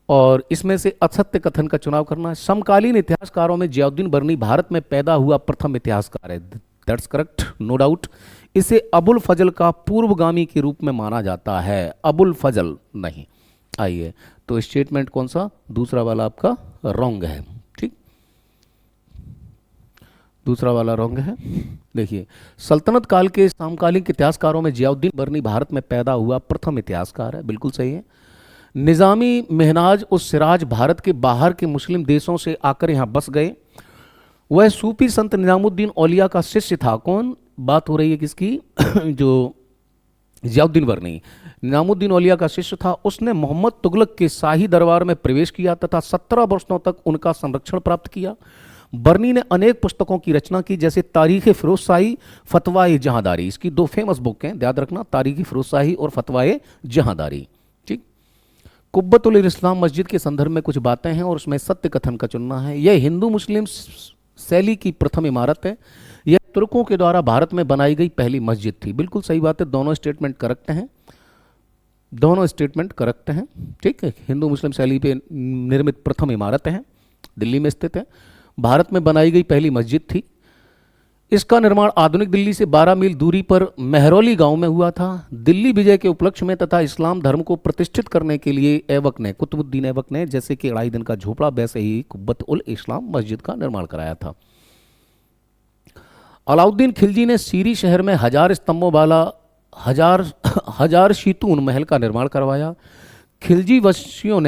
और इसमें से असत्य कथन का चुनाव करना है। समकालीन इतिहासकारों में जियाउद्दीन वर्नी भारत में पैदा हुआ प्रथम इतिहासकार है, दैट्स करेक्ट, नो डाउट। इसे अबुल फजल का पूर्वगामी के रूप में माना जाता है, अबुल फजल नहीं। आइए, तो स्टेटमेंट कौन सा, दूसरा वाला आपका रॉन्ग है। ठीक, दूसरा वाला रॉन्ग है। देखिए, सल्तनत काल के समकालीन इतिहासकारों में जियाउद्दीन बर्नी भारत में पैदा हुआ प्रथम इतिहासकार है, बिल्कुल सही है। निज़ामी महनाज और सिराज भारत के बाहर के मुस्लिम देशों से आकर यहाँ बस गए। वह सूफी संत निजामुद्दीन औलिया का शिष्य था। कौन, बात हो रही है किसकी जो जियाउद्दीन बर्नी निजामुद्दीन औलिया का शिष्य था। उसने मोहम्मद तुगलक के शाही दरबार में प्रवेश किया तथा 17 वर्षों तक उनका संरक्षण प्राप्त किया। बर्नी ने अनेक पुस्तकों की रचना की, जैसे तारीख फिरोजशाही, फतवाए जहांदारी। इसकी दो फेमस बुक हैं, याद रखना, तारीख फिरोजशाही और फतवाए जहांदारी। ठीक, कुब्बतुल इस्लाम मस्जिद के संदर्भ में कुछ बातें हैं और उसमें सत्य कथन का चुनना है। यह हिंदू मुस्लिम शैली की प्रथम इमारत है। यह तुर्कों के द्वारा भारत में बनाई गई पहली मस्जिद थी। बिल्कुल सही बात है, दोनों स्टेटमेंट करेक्ट हैं, दोनों स्टेटमेंट करेक्ट हैं। ठीक है, हिंदू मुस्लिम शैली पे निर्मित प्रथम इमारत है, दिल्ली में स्थित है, भारत में बनाई गई पहली मस्जिद थी। इसका निर्माण आधुनिक दिल्ली से 12 मील दूरी पर मेहरौली गांव में हुआ था। दिल्ली विजय के उपलक्ष्य में तथा इस्लाम धर्म को प्रतिष्ठित करने के लिए ऐबक ने, कुतुबुद्दीन ऐबक ने, जैसे कि 2.5 दिन का झोपड़ा वैसे ही कुब्बत उल इस्लाम मस्जिद का निर्माण कराया था। अलाउद्दीन खिलजी ने सीरी शहर में 1000 स्तंभों वाला हजार शीतून महल का निर्माण करवाया। खिलजी वंशियों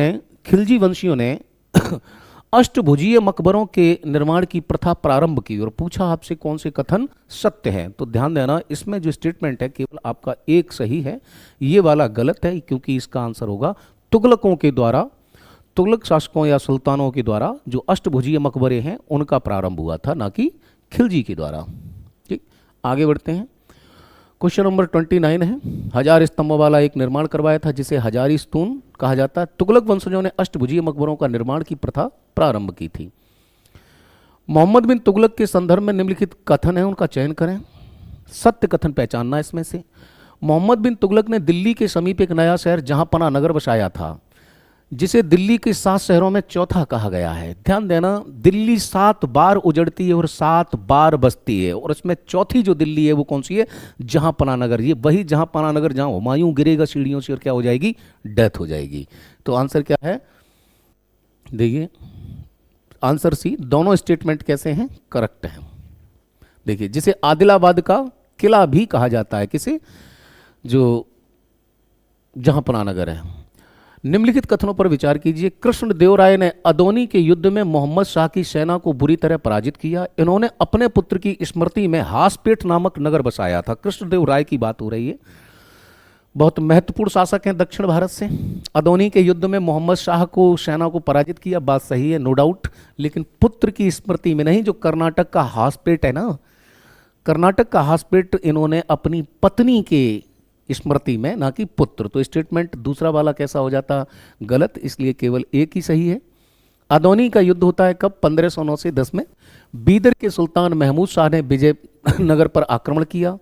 ने अष्टभुजीय मकबरों के निर्माण की प्रथा प्रारंभ की। और पूछा आपसे कौन से कथन सत्य है, तो ध्यान देना, इसमें जो स्टेटमेंट है केवल आपका एक सही है, ये वाला गलत है, क्योंकि इसका आंसर होगा तुगलकों के द्वारा, तुगलक शासकों या सुल्तानों के द्वारा जो अष्टभुजीय मकबरे हैं उनका प्रारंभ हुआ था, ना कि खिलजी के द्वारा। ठीक, आगे बढ़ते हैं। क्वेश्चन नंबर 29 है, 1000 स्तंभों वाला एक निर्माण करवाया था जिसे हजारी स्तून कहा जाता है। तुगलक वंशजों ने अष्टभुजीय मकबरों का निर्माण की प्रथा प्रारंभ की थी। मोहम्मद बिन तुगलक के संदर्भ में निम्नलिखित कथन है, उनका चयन करें। सत्य कथन पहचानना इसमें से। मोहम्मद बिन तुगलक ने दिल्ली के समीप एक नया शहर जहांपना नगर बसाया था, जिसे दिल्ली के 7 शहरों में चौथा कहा गया है। ध्यान देना, दिल्ली 7 बार उजड़ती है और 7 बार बसती है, और इसमें चौथी जो दिल्ली है वो कौन सी है, जहांपना नगर। ये वही जहांपना नगर जहां हुमायूं गिरेगा सीढ़ियों से और क्या हो जाएगी, डेथ हो जाएगी। तो आंसर क्या है, देखिए आंसर सी। दोनों स्टेटमेंट कैसे हैं, करेक्ट हैं। देखिए, जिसे आदिलाबाद का किला भी कहा जाता है, किसे, जो जहांपना नगर है। निम्नलिखित कथनों पर विचार कीजिए। कृष्णदेवराय ने अदोनी के युद्ध में मोहम्मद शाह की सेना को बुरी तरह पराजित किया। इन्होंने अपने पुत्र की स्मृति में हासपेट नामक नगर बसाया था। कृष्णदेवराय की बात हो रही है, बहुत महत्वपूर्ण शासक हैं दक्षिण भारत से। अदोनी के युद्ध में मोहम्मद शाह को सेना को पराजित किया, बात सही है, नो डाउट, लेकिन पुत्र की स्मृति में नहीं। जो कर्नाटक का हासपेट है ना, कर्नाटक का हासपेट इन्होंने अपनी पत्नी के स्मृति में, ना कि पुत्र। तो स्टेटमेंट दूसरा वाला कैसा हो जाता, गलत, इसलिए केवल एक ही सही है। अदोनी का युद्ध होता है कब, 1509 से 10 में। बीदर के सुल्तान महमूद शाह ने विजयनगर पर आक्रमण किया।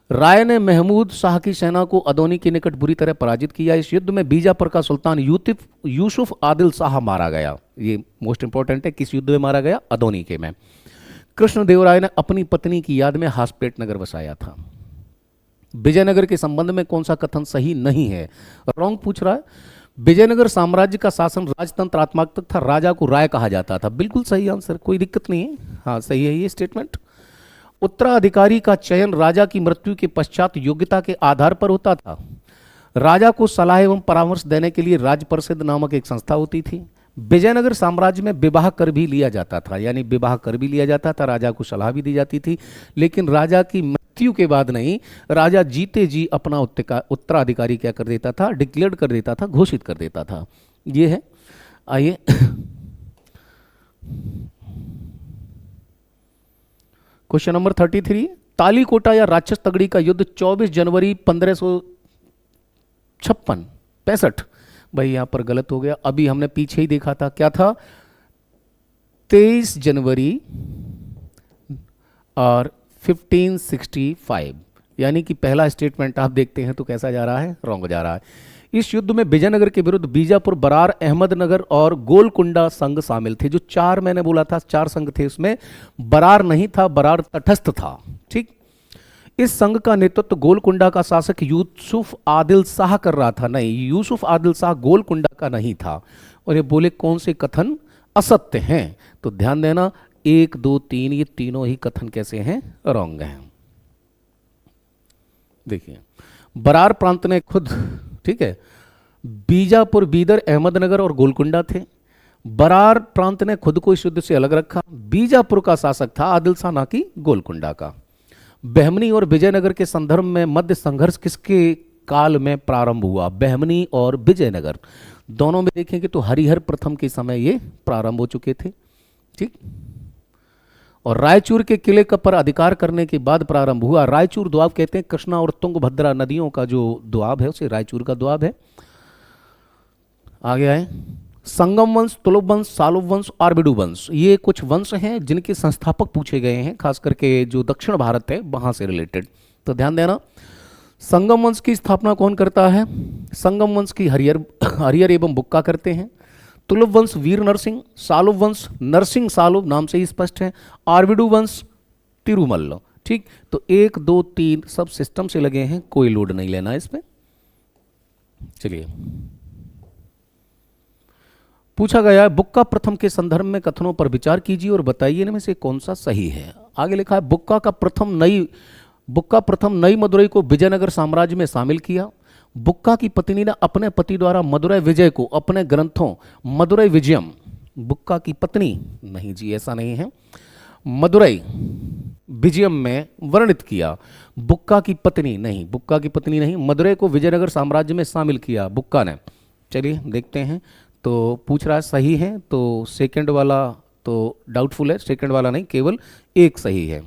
राय ने महमूद शाह की सेना को अदोनी के निकट बुरी तरह पराजित किया। इस युद्ध में बीजापुर का सुल्तान यूसुफ आदिल शाह मारा गया। ये मोस्ट इंपॉर्टेंट है, किस युद्ध में मारा गया, अदोनी के में। कृष्णदेवराय ने अपनी पत्नी की याद में हासपेट नगर बसाया था। विजयनगर के संबंध में कौन सा कथन सही नहीं है, रॉन्ग पूछ रहा है। विजयनगर साम्राज्य का शासन राजतंत्र आत्मात्मक था, राजा को राय कहा जाता था। बिल्कुल सही आंसर, कोई दिक्कत नहीं है, हाँ सही है ये स्टेटमेंट। उत्तराधिकारी का चयन राजा की मृत्यु के पश्चात योग्यता के आधार पर होता था। राजा को सलाह एवं परामर्श देने के लिए राज परिषद नामक एक संस्था होती थी। विजयनगर साम्राज्य में विवाह कर भी लिया जाता था, यानी विवाह कर भी लिया जाता था, राजा को सलाह भी दी जाती थी, लेकिन राजा की मृत्यु के बाद नहीं, राजा जीते जी अपना उत्तराधिकारी क्या कर देता था, डिक्लेयर कर देता था, घोषित कर देता था। ये है, आइए क्वेश्चन नंबर 33। तालीकोटा या राक्षस तगड़ी का युद्ध 24 जनवरी 1565 भाई यहां पर गलत हो गया, अभी हमने पीछे ही देखा था, क्या था, 23 जनवरी और 1565, यानी कि पहला स्टेटमेंट आप देखते हैं तो कैसा जा रहा है, रॉन्ग जा रहा है। इस युद्ध में विजयनगर के विरुद्ध बीजापुर, बरार, अहमदनगर और गोलकुंडा संघ शामिल थे। जो 4 मैंने बोला था, 4 संघ थे, उसमें बरार नहीं था, बरार तटस्थ था। ठीक, इस संघ का नेतृत्व गोलकुंडा का शासक यूसुफ आदिल शाह कर रहा था। नहीं, यूसुफ आदिल शाह गोलकुंडा का नहीं था। और ये बोले कौन से कथन असत्य हैं, तो ध्यान देना 1 2 3 ये तीनों ही कथन कैसे हैं, रॉन्ग हैं। देखिए, बरार प्रांत ने खुद, ठीक है, बीजापुर, बीदर, अहमदनगर और गोलकुंडा थे। बरार प्रांत ने खुद को इस युद्ध से अलग रखा। बीजापुर का शासक था आदिल शाह, ना कि गोलकुंडा का। बहमनी और विजयनगर के संदर्भ में मध्य संघर्ष किसके काल में प्रारंभ हुआ? बहमनी और विजयनगर दोनों में देखेंगे तो हरिहर प्रथम के समय ये प्रारंभ हो चुके थे, ठीक। और रायचूर के किले का पर अधिकार करने के बाद प्रारंभ हुआ। रायचूर द्वाब कहते हैं कृष्णा और तुंगभद्रा नदियों का जो द्वाब है उसे रायचूर का द्वाब है। आगे आए, संगम वंश, तुलुप वंश, सालुब वंश, आर्बिडू वंश, ये कुछ वंश हैं जिनके संस्थापक पूछे गए हैं, खास करके जो दक्षिण भारत है वहां से रिलेटेड। तो ध्यान देना, संगम वंश की स्थापना कौन करता है? संगम वंश की हरियर एवं बुक्का करते हैं। तुलुप वंश वीर नरसिंह, सालुब वंश नरसिंह सालुब, नाम से ही स्पष्ट है। आर्बिडू वंश तिरुमल्ल, ठीक। तो 1 2 3 सब सिस्टम से लगे हैं, कोई लोड नहीं लेना इस पे। चलिए, पूछा गया है बुक्का प्रथम के संदर्भ में कथनों पर विचार कीजिए और बताइए इनमें से कौन सा सही है। आगे लिखा है बुक्का प्रथम नई मदुरई को विजयनगर साम्राज्य में शामिल किया। बुक्का की पत्नी ने अपने पति द्वारा मदुरई विजय को अपने ग्रंथों मदुरई विजयम, बुक्का की पत्नी नहीं जी, ऐसा नहीं है, मदुरई विजयम में वर्णित किया। बुक्का की पत्नी नहीं, बुक्का की पत्नी नहीं, मदुरई को विजयनगर साम्राज्य में शामिल किया बुक्का ने। चलिए देखते हैं, तो पूछ रहा है सही है, तो सेकंड वाला तो डाउटफुल है, सेकंड वाला नहीं, केवल एक सही है,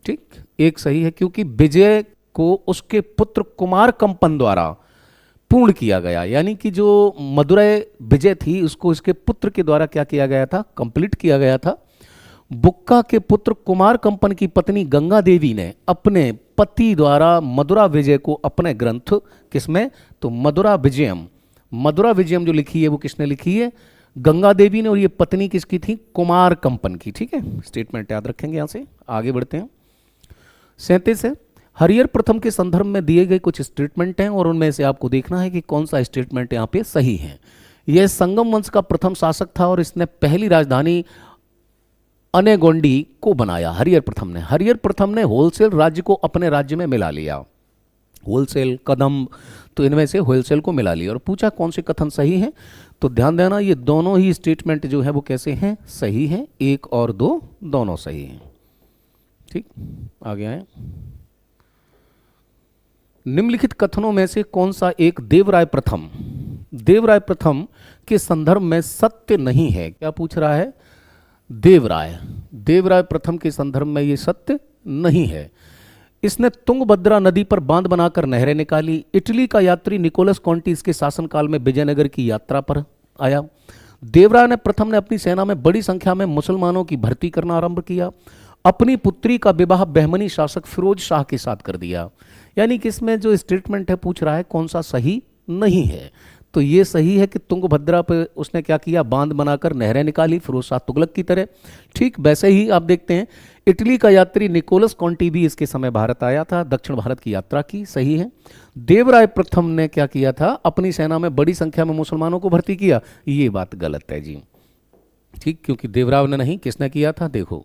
ठीक, एक सही है, क्योंकि विजय को उसके पुत्र कुमार कंपन द्वारा पूर्ण किया गया, यानी कि जो मदुरई विजय थी उसको इसके पुत्र के द्वारा क्या किया गया था, कंप्लीट किया गया था। बुक्का के पुत्र कुमार कंपन की पत्नी गंगा देवी ने अपने पति द्वारा मदुरा विजय को अपने ग्रंथ किसमें, तो मदुरा विजयम जो लिखी है वो किसने लिखी है, गंगा देवी ने, और ये पत्नी किसकी थी, कुमार कंपन की, ठीक है। स्टेटमेंट याद रखेंगे। यहां से आगे बढ़ते हैं। 37 है, हरिहर प्रथम के संदर्भ में दिए गए कुछ स्टेटमेंट हैं और उनमें से आपको देखना है कि कौन सा स्टेटमेंट यहाँ पे सही है। यह संगम वंश का प्रथम शासक था और इसने पहली राजधानी अनेगोंडी को बनाया। हरिहर प्रथम ने होलसेल राज्य को अपने राज्य में मिला लिया, होलसेल कदम्ब, तो इनमें से होलसेल को मिला लिया। और पूछा कौन से कथन सही है, तो ध्यान देना ये दोनों ही स्टेटमेंट जो है वो कैसे हैं, सही हैं, 1 और 2 दोनों सही हैं, ठीक। आगे आए, निम्नलिखित कथनों में से कौन सा एक देवराय प्रथम के संदर्भ में सत्य नहीं है? क्या पूछ रहा है, देवराय प्रथम के संदर्भ में ये सत्य नहीं है। इसने तुंगभद्रा नदी पर बांध बनाकर नहरें निकाली। इटली का यात्री निकोलस कॉन्टी इसके शासनकाल में विजयनगर की यात्रा पर आया। देवराय प्रथम ने अपनी सेना में बड़ी संख्या में मुसलमानों की भर्ती करना आरंभ किया। अपनी पुत्री का विवाह बहमनी शासक फिरोज शाह के साथ कर दिया। यानी कि इसमें जो स्टेटमेंट है पूछ रहा है कौन सा सही नहीं है, तो ये सही है कि तुंगभद्रा पे उसने क्या किया, बांध बनाकर नहरें निकाली, फिरोज शाह तुगलक की तरह। ठीक वैसे ही आप देखते हैं इटली का यात्री निकोलस कॉन्टी भी इसके समय भारत आया था, दक्षिण भारत की यात्रा की, सही है। देवराय प्रथम ने क्या किया था, अपनी सेना में बड़ी संख्या में मुसलमानों को भर्ती किया, ये बात गलत है जी, ठीक, क्योंकि देवराय ने नहीं, किसने किया था, देखो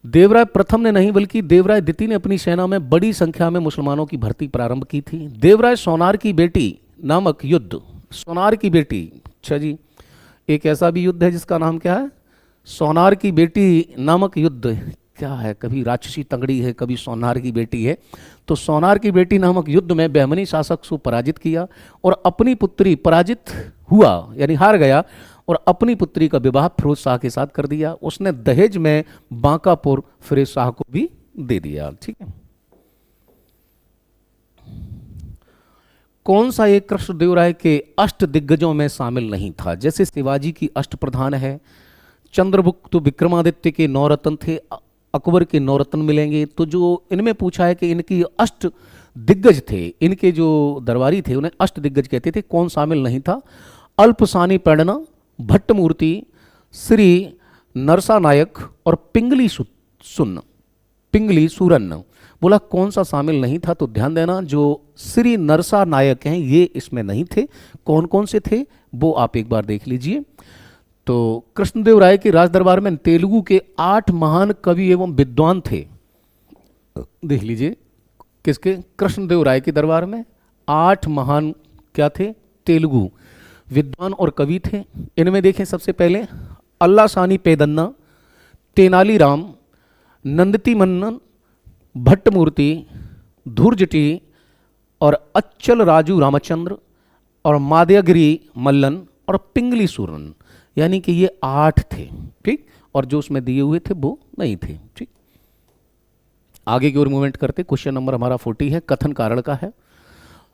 देवराय प्रथम ने नहीं बल्कि देवराय द्वितीय ने अपनी सेना में बड़ी संख्या में मुसलमानों की भर्ती प्रारंभ की थी। देवराय सोनार की बेटी नामक युद्ध, सोनार की बेटी, अच्छा जी, एक ऐसा भी युद्ध है जिसका नाम क्या है, सोनार की बेटी नामक युद्ध, क्या है, कभी राक्षसी तंगड़ी है, कभी सोनार की बेटी है। तो सोनार की बेटी नामक युद्ध में बहमनी शासक को पराजित किया और अपनी पुत्री, पराजित हुआ यानी हार गया, और अपनी पुत्री का विवाह फिरोज शाह के साथ कर दिया। उसने दहेज में बांकापुर फिरोज शाह को भी दे दिया, ठीक है। कौन सा एक कृष्णदेवराय के अष्ट दिग्गजों में शामिल नहीं था? जैसे शिवाजी की अष्ट प्रधान है, चंद्रगुप्त विक्रमादित्य के 9 रत्न थे, अकबर के 9 रत्न मिलेंगे। तो जो इनमें पूछा है कि इनकी अष्ट दिग्गज थे, इनके जो दरबारी थे उन्हें अष्ट दिग्गज कहते थे, कौन शामिल नहीं था? अल्पसानी पेड़ना, भट्टमूर्ति, श्री नरसा नायक और पिंगली सूरन। बोला कौन सा शामिल नहीं था, तो ध्यान देना जो श्री नरसा नायक हैं ये इसमें नहीं थे। कौन कौन से थे वो आप एक बार देख लीजिए। तो कृष्णदेव राय के राज दरबार में तेलुगु के 8 महान कवि एवं विद्वान थे। देख लीजिए किसके, कृष्णदेव राय के दरबार में 8 महान क्या थे, तेलुगु विद्वान और कवि थे। इनमें देखें सबसे पहले अल्लासानी पेदन्ना, तेनालीराम, नंदती मन्नन, भट्टमूर्ति, धुर्जटी और अच्चल राजू रामचंद्र और मादयागिरी मल्लन और पिंगली सूरन, यानी कि ये 8 थे। ठीक, और जो उसमें दिए हुए थे वो नहीं थे। ठीक, आगे की ओर मूवमेंट करते। क्वेश्चन नंबर हमारा 40 है, कथन कारण का है।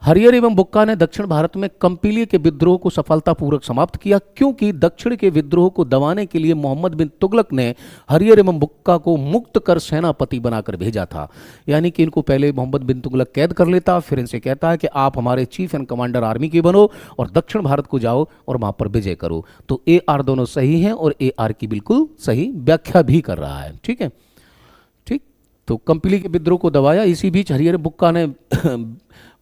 हरियर एवं बुक्का ने दक्षिण भारत में कंपिली के विद्रोह को सफलतापूर्वक समाप्त किया, क्योंकि दक्षिण के विद्रोह को दबाने के लिए मोहम्मद बिन तुगलक ने हरियर एवं बुक्का को मुक्त कर सेनापति बनाकर भेजा था। यानी कि इनको पहले मोहम्मद बिन तुगलक कैद कर लेता, फिर इनसे कहता है कि आप हमारे चीफ एंड कमांडर आर्मी के बनो और दक्षिण भारत को जाओ और वहां पर विजय करो। तो ए आर दोनों सही हैं और ए आर की बिल्कुल सही व्याख्या भी कर रहा है। ठीक है, ठीक। तो कंपिली के विद्रोह को दबाया। इसी बीच हरियर बुक्का ने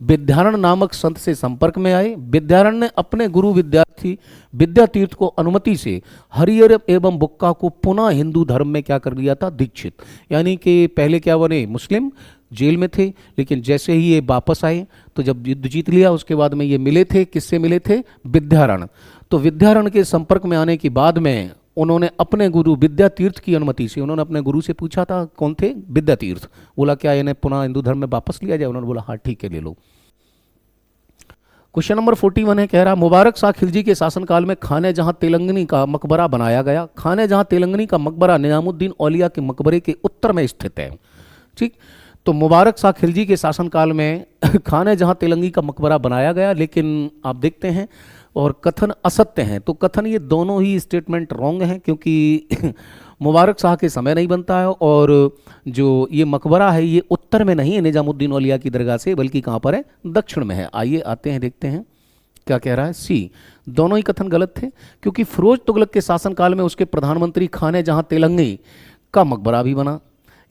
विद्यारण नामक संत से संपर्क में आए। विद्यारण ने अपने गुरु विद्यातीर्थ को अनुमति से हरियर एवं बुक्का को पुनः हिंदू धर्म में क्या कर लिया था, दीक्षित। यानी कि पहले क्या बने, मुस्लिम, जेल में थे, लेकिन जैसे ही ये वापस आए तो जब युद्ध जीत लिया उसके बाद में ये मिले थे, किससे मिले थे, विद्यारण। तो विद्यारण के संपर्क में आने के बाद में उन्होंने अपने गुरु विद्यातीर्थ की अनुमति से, उन्होंने अपने गुरु से पूछा था, कौन थे, विद्यातीर्थ। बोला क्या इन्हें पुनः हिंदू धर्म में वापस लिया जाए, उन्होंने बोला हाँ ठीक है ले लो। क्वेश्चन नंबर 41 है, कह रहा मुबारक शाह खिलजी के शासनकाल में खाने जहां तेलंगनी का मकबरा बनाया गया। खाने जहां तेलंगनी का मकबरा निजामुद्दीन औलिया के मकबरे के उत्तर में स्थित है। ठीक, तो मुबारक शाह खिलजी के शासनकाल में खाने जहां तेलंगी का मकबरा बनाया गया, लेकिन आप देखते हैं और कथन असत्य हैं। तो कथन ये दोनों ही स्टेटमेंट रॉन्ग हैं, क्योंकि मुबारक शाह के समय नहीं बनता है और जो ये मकबरा है ये उत्तर में नहीं है निजामुद्दीन औलिया की दरगाह से, बल्कि कहाँ पर है, दक्षिण में है। आइए आते हैं देखते हैं क्या कह रहा है। सी, दोनों ही कथन गलत थे, क्योंकि फिरोज तुगलक के शासनकाल में उसके प्रधानमंत्री खाने जहां तेलंगी का मकबरा भी बना।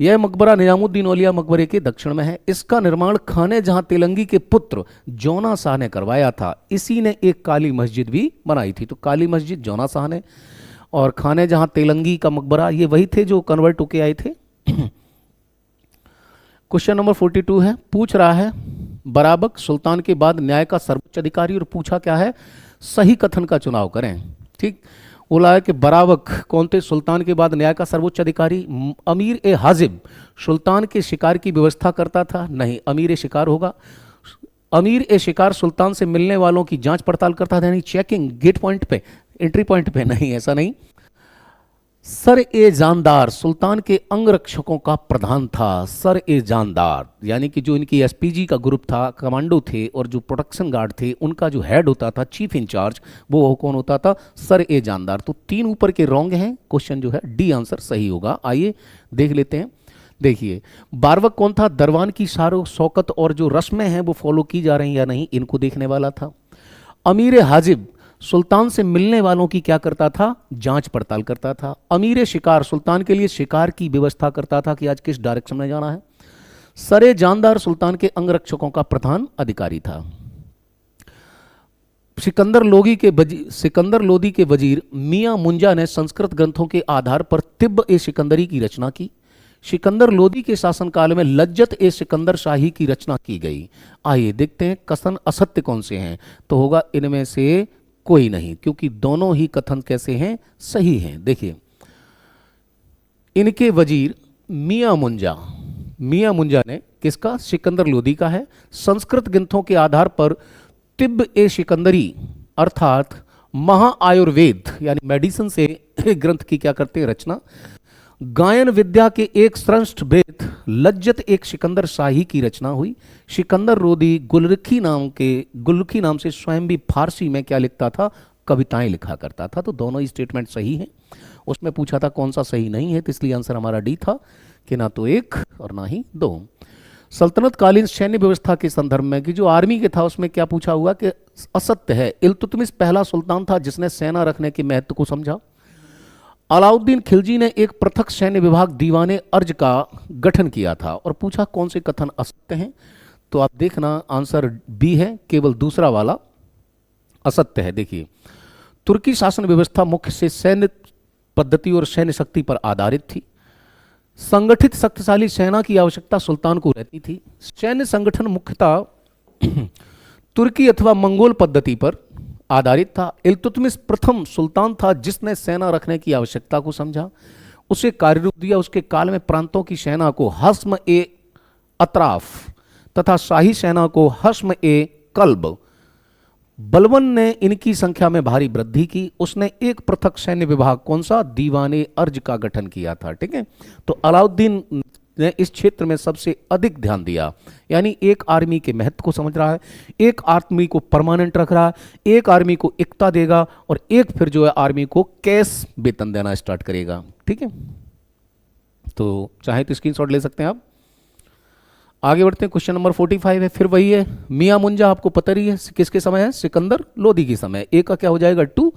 यह मकबरा निजामुद्दीन औलिया मकबरे के दक्षिण में है। इसका निर्माण खाने जहां तेलंगी के पुत्र जौना शाह ने करवाया था। इसी ने एक काली मस्जिद भी बनाई थी। तो काली मस्जिद जौना शाह ने, और खाने जहां तेलंगी का मकबरा ये वही थे जो कन्वर्ट होके आए थे। क्वेश्चन नंबर 42 है, पूछ रहा है बराबक सुल्तान के बाद न्याय का सर्वोच्च अधिकारी, और पूछा क्या है, सही कथन का चुनाव करें। ठीक, बोला है कि बराबक कौन थे, सुल्तान के बाद न्याय का सर्वोच्च अधिकारी। अमीर ए हाजिब सुल्तान के शिकार की व्यवस्था करता था, नहीं, अमीर ए शिकार होगा। अमीर ए शिकार सुल्तान से मिलने वालों की जांच पड़ताल करता था, यानी चेकिंग गेट पॉइंट पे, एंट्री पॉइंट पे, नहीं, ऐसा नहीं। सर ए जानदार सुल्तान के अंगरक्षकों का प्रधान था। सर ए जानदार यानी कि जो इनकी एसपीजी का ग्रुप था, कमांडो थे, और जो प्रोटेक्शन गार्ड थे उनका जो हेड होता था, चीफ इंचार्ज, वो कौन होता था, सर ए जानदार। तो 3 ऊपर के रॉन्ग हैं, क्वेश्चन जो है डी आंसर सही होगा। आइए देख लेते हैं। देखिए, बारवक कौन था, दरबान की सारो शौकत और जो रस्में हैं वो फॉलो की जा रही हैं या नहीं, इनको देखने वाला था। अमीर हाजिब सुल्तान से मिलने वालों की क्या करता था, जांच पड़ताल करता था। अमीर शिकार सुल्तान के लिए शिकार की व्यवस्था करता था कि आज किस डायरेक्शन में जाना है। सरे जानदार सुल्तान के अंगरक्षकों का प्रधान अधिकारी था। सिकंदर लोदी के वजीर मियां मुंजा ने संस्कृत ग्रंथों के आधार पर तिब्ब ए सिकंदरी की रचना की। सिकंदर लोदी के शासनकाल में लज्जत ए सिकंदर शाही की रचना की गई। आइए देखते हैं कथन असत्य कौन से हैं। तो होगा इनमें से कोई नहीं, क्योंकि दोनों ही कथन कैसे हैं, सही हैं। देखिए, इनके वजीर मियां मुंजा ने किसका, सिकंदर लोदी का है। संस्कृत ग्रंथों के आधार पर तिब्ब ए सिकंदरी अर्थात महाआयुर्वेद यानी मेडिसिन से ग्रंथ की क्या करते हैं, रचना। गायन विद्या के एक श्रेष्ठ वेद लज्जत एक सिकंदर शाही की रचना हुई। सिकंदर लोदी गुलरुखी नाम से स्वयं भी फारसी में क्या लिखता था, कविताएं लिखा करता था। तो दोनों ही स्टेटमेंट सही हैं। उसमें पूछा था कौन सा सही नहीं है, तो इसलिए आंसर हमारा डी था कि ना तो 1 और ना ही 2। सल्तनत कालीन सैन्य व्यवस्था के संदर्भ में कि जो आर्मी के था उसमें क्या पूछा हुआ कि असत्य है। इल्तुतमिश पहला सुल्तान था जिसने सेना रखने के महत्व को समझा। अलाउद्दीन खिलजी ने एक पृथक सैन्य विभाग दीवाने अर्ज का गठन किया था और पूछा कौन से कथन असत्य हैं। तो आप देखना आंसर बी है, केवल दूसरा वाला असत्य है। देखिए, तुर्की शासन व्यवस्था मुख्य से सैन्य पद्धति और सैन्य शक्ति पर आधारित थी। संगठित शक्तिशाली सेना की आवश्यकता सुल्तान को रहती थी। सैन्य संगठन मुख्यतः तुर्की अथवा मंगोल पद्धति पर आधारित था। इल्तुतमिश प्रथम सुल्तान था जिसने सेना रखने की आवश्यकता को समझा, उसे कार्यरूप दिया। उसके काल में प्रांतों की सेना को हस्म ए अतराफ तथा शाही सेना को हस्म ए कल्ब। बलबन ने इनकी संख्या में भारी वृद्धि की। उसने एक पृथक सैन्य विभाग, कौन सा, दीवाने अर्ज का गठन किया था। ठीक है, तो अलाउद्दीन ने इस क्षेत्र में सबसे अधिक ध्यान दिया, यानी एक आर्मी के महत्व को समझ रहा है, एक आर्मी को परमानेंट रख रहा है, एक आर्मी को एकता देगा और एक फिर जो है आर्मी को कैश वेतन देना स्टार्ट करेगा। ठीक है, तो चाहे तो स्क्रीनशॉट ले सकते हैं आप। आगे बढ़ते हैं, क्वेश्चन नंबर 45 है, फिर वही है। मियां मुंजा आपको पता ही है किसके समय है, सिकंदर लोदी के समय। ए का क्या हो जाएगा 2।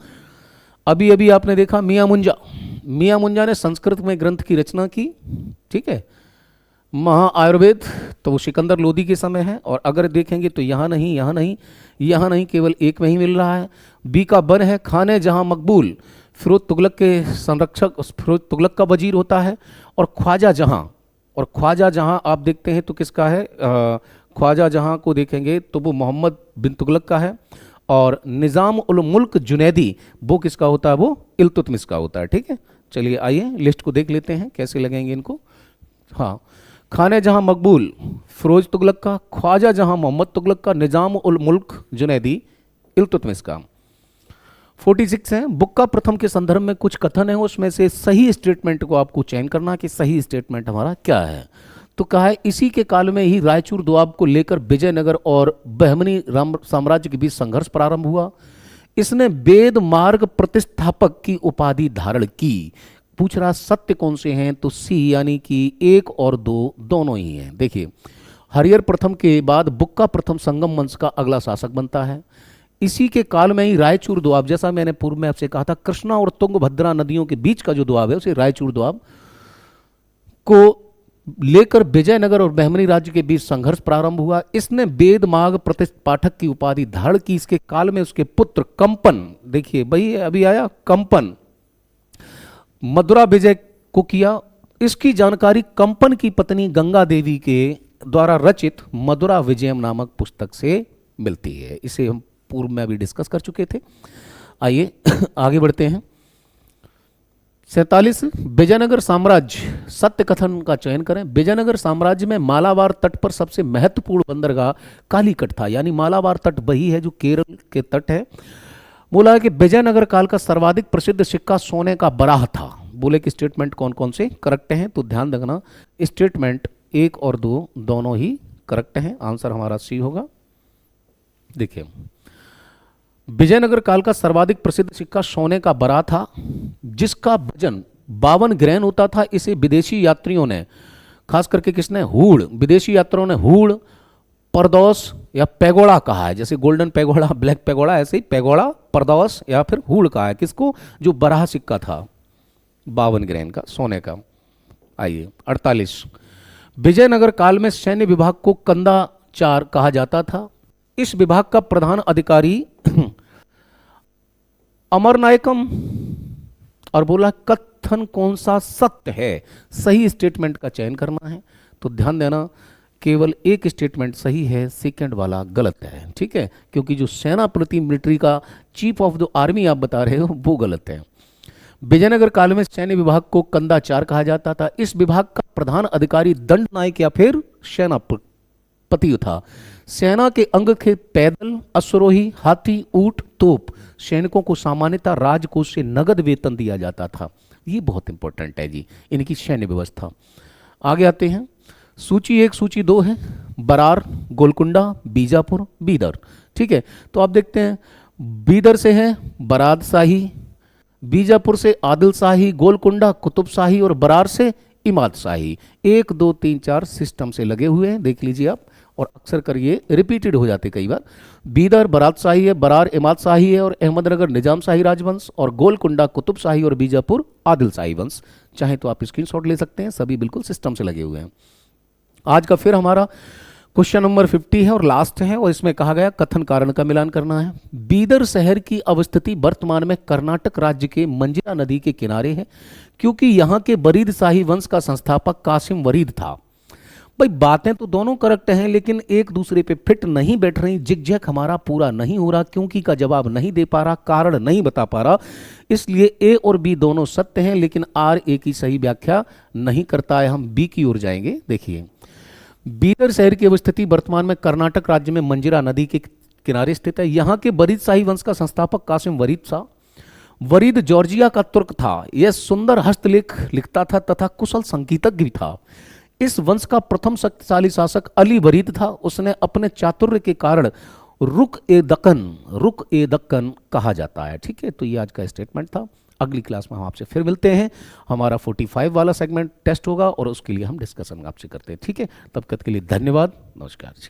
अभी अभी आपने देखा मियां मुंजा ने संस्कृत में ग्रंथ की रचना की। ठीक है, महा आयुर्वेद, तो वो सिकंदर लोदी के समय है। और अगर देखेंगे तो यहाँ नहीं, केवल एक में ही मिल रहा है। बी का बर है, खाने जहां मकबूल फिरोज तुगलक के संरक्षक, फिरोज तुगलक का वजीर होता है। और ख्वाजा जहां आप देखते हैं तो किसका है, ख्वाजा जहां को देखेंगे तो वो मोहम्मद बिन तुगलक का है। और निज़ाम उल मुल्क जुनैदी वो किसका होता है, वो इल्तुतमिश का होता है। ठीक है, चलिए आइए लिस्ट को देख लेते हैं कैसे लगेंगे इनको। हाँ, खाने जहां मकबूल फिरोज तुगलक का, ख्वाजा जहां मोहम्मद तुगलक का, निज़ाम उल मुल्क जुनैदी इल्तुतमिश का। 46 है, बुक्का प्रथम के संदर्भ में कुछ कथन है, उसमें से सही स्टेटमेंट को आपको चयन करना कि सही स्टेटमेंट हमारा क्या है। तो कहा है इसी के काल में ही रायचूर दोआब को लेकर विजयनगर और बहमनी साम्राज्य के बीच संघर्ष प्रारंभ हुआ। इसने वेद मार्ग प्रतिष्ठापक की उपाधि धारण की। पूछ रहा सत्य कौन से हैं, तो सी यानी कि 1 और 2 दोनों ही हैं। देखिए, हरिहर प्रथम के बाद बुक्का प्रथम संगम वंश का अगला शासक बनता है। इसी के काल में ही रायचूर दोआब, जैसा मैंने पूर्व में आपसे कहा था, कृष्णा और तुंगभद्रा नदियों के बीच का जो दोआब है उसे रायचूर दोआब को लेकर विजयनगर और बहमनी राज्य के बीच संघर्ष प्रारंभ हुआ। इसने वेद मार्ग प्रतिष्ठापक की उपाधि धारण की। इसके काल में उसके पुत्र कंपन, देखिए भाई अभी आया कंपन, मदुरा विजय को किया। इसकी जानकारी कंपन की पत्नी गंगा देवी के द्वारा रचित मदुरा विजयम नामक पुस्तक से मिलती है। इसे हम पूर्व में अभी डिस्कस कर चुके थे। आइए आगे बढ़ते हैं। 47, विजयनगर साम्राज्य सत्य कथन का चयन करें। विजयनगर साम्राज्य में मालाबार तट पर सबसे महत्वपूर्ण बंदरगाह कालीकट था, यानी मालाबार तट वही है जो केरल के तट है। बोला है कि विजयनगर काल का सर्वाधिक प्रसिद्ध सिक्का सोने का बराह था। बोले कि स्टेटमेंट कौन कौन से करेक्ट हैं, तो ध्यान रखना स्टेटमेंट 1 और 2 दोनों ही करेक्ट हैं। आंसर हमारा सी होगा। देखिए, विजयनगर काल का सर्वाधिक प्रसिद्ध सिक्का सोने का बराह था जिसका वजन 52 ग्रैन होता था। इसे विदेशी यात्रियों ने, खास करके किसने, हूड़, विदेशी यात्रियों ने हूड़, परदौस या पैगोड़ा कहा है। जैसे गोल्डन पैगोड़ा, ब्लैक पैगोड़ा, ऐसे ही पैगोड़ा, परदौस या फिर हूड़ कहा है किसको, जो बराह सिक्का था 52 ग्रैन का सोने का। आइए 48, विजयनगर काल में सैन्य विभाग को कंदाचार कहा जाता था। इस विभाग का प्रधान अधिकारी अमरनायकम। और बोला कथन कौन सा सत्य है, सही स्टेटमेंट का चयन करना है। तो ध्यान देना केवल एक स्टेटमेंट सही है, सेकंड वाला गलत है। ठीक है, क्योंकि जो सेनापति मिलिट्री का चीफ ऑफ द आर्मी आप बता रहे हो वो गलत है। विजयनगर काल में सैन्य विभाग को कंदाचार कहा जाता था। इस विभाग का प्रधान अधिकारी दंड नायक या फिर सेनापति था। सेना के अंग के पैदल, अश्वरोही, हाथी, ऊंट, तोप सैनिकों को सामान्यतः राजकोष से नगद वेतन दिया जाता था। ये बहुत इंपॉर्टेंट है जी, इनकी सैन्य व्यवस्था। आगे आते हैं, सूची 1 सूची 2 है, बरार, गोलकुंडा, बीजापुर, बीदर। ठीक है, तो आप देखते हैं बीदर से है बराद शाही, बीजापुर से आदिल शाही, गोलकुंडा कुतुब शाही और बरार से इमाद शाही। 1 2 3 4 सिस्टम से लगे हुए हैं, देख लीजिए आप। और अक्सर कर ये रिपीटेड हो जाते कई बार। बीदर बरात शाही है, बरार इमाद शाही है, और अहमदनगर निजाम शाही राजवंश, और गोलकुंडा कुतुब शाही, और बीजापुर आदिल शाही वंश। चाहे तो आप स्क्रीनशॉट ले सकते हैं, सभी बिल्कुल सिस्टम से लगे हुए हैं। आज का फिर हमारा क्वेश्चन नंबर 50 है और लास्ट है, और इसमें कहा गया कथन कारण का मिलान करना है। बीदर शहर की अवस्थिति वर्तमान में कर्नाटक राज्य के मंजिला नदी के किनारे है, क्योंकि यहाँ के बरीद शाही वंश का संस्थापक कासिम वरीद था। भाई बातें तो दोनों करेक्ट हैं, लेकिन एक दूसरे पे फिट नहीं बैठ रही, जिगजैग हमारा पूरा नहीं हो रहा, क्योंकि का जवाब नहीं दे पा रहा, कारण नहीं बता पा रहा। इसलिए ए और बी दोनों सत्य हैं, लेकिन आर ए की सही व्याख्या नहीं करता है। हम बी की ओर जाएंगे। देखिए, बीदर शहर की अवस्थिति वर्तमान में कर्नाटक राज्य में मंजिरा नदी के किनारे स्थित है। यहाँ के बरीद शाही वंश का संस्थापक कासिम वरीद था। वरीद जॉर्जिया का तुर्क था। यह सुंदर हस्तलेख लिखता था तथा कुशल संगीतज्ञ भी था। इस वंश का प्रथम शक्तिशाली शासक अली वरीद था। उसने अपने चातुर्य के कारण रुक ए दक्कन कहा जाता है। ठीक है, तो ये आज का स्टेटमेंट था। अगली क्लास में हम आपसे फिर मिलते हैं। हमारा 45 वाला सेगमेंट टेस्ट होगा और उसके लिए हम डिस्कशन आपसे करते हैं। ठीक है, तब तक के लिए धन्यवाद, नमस्कार जी।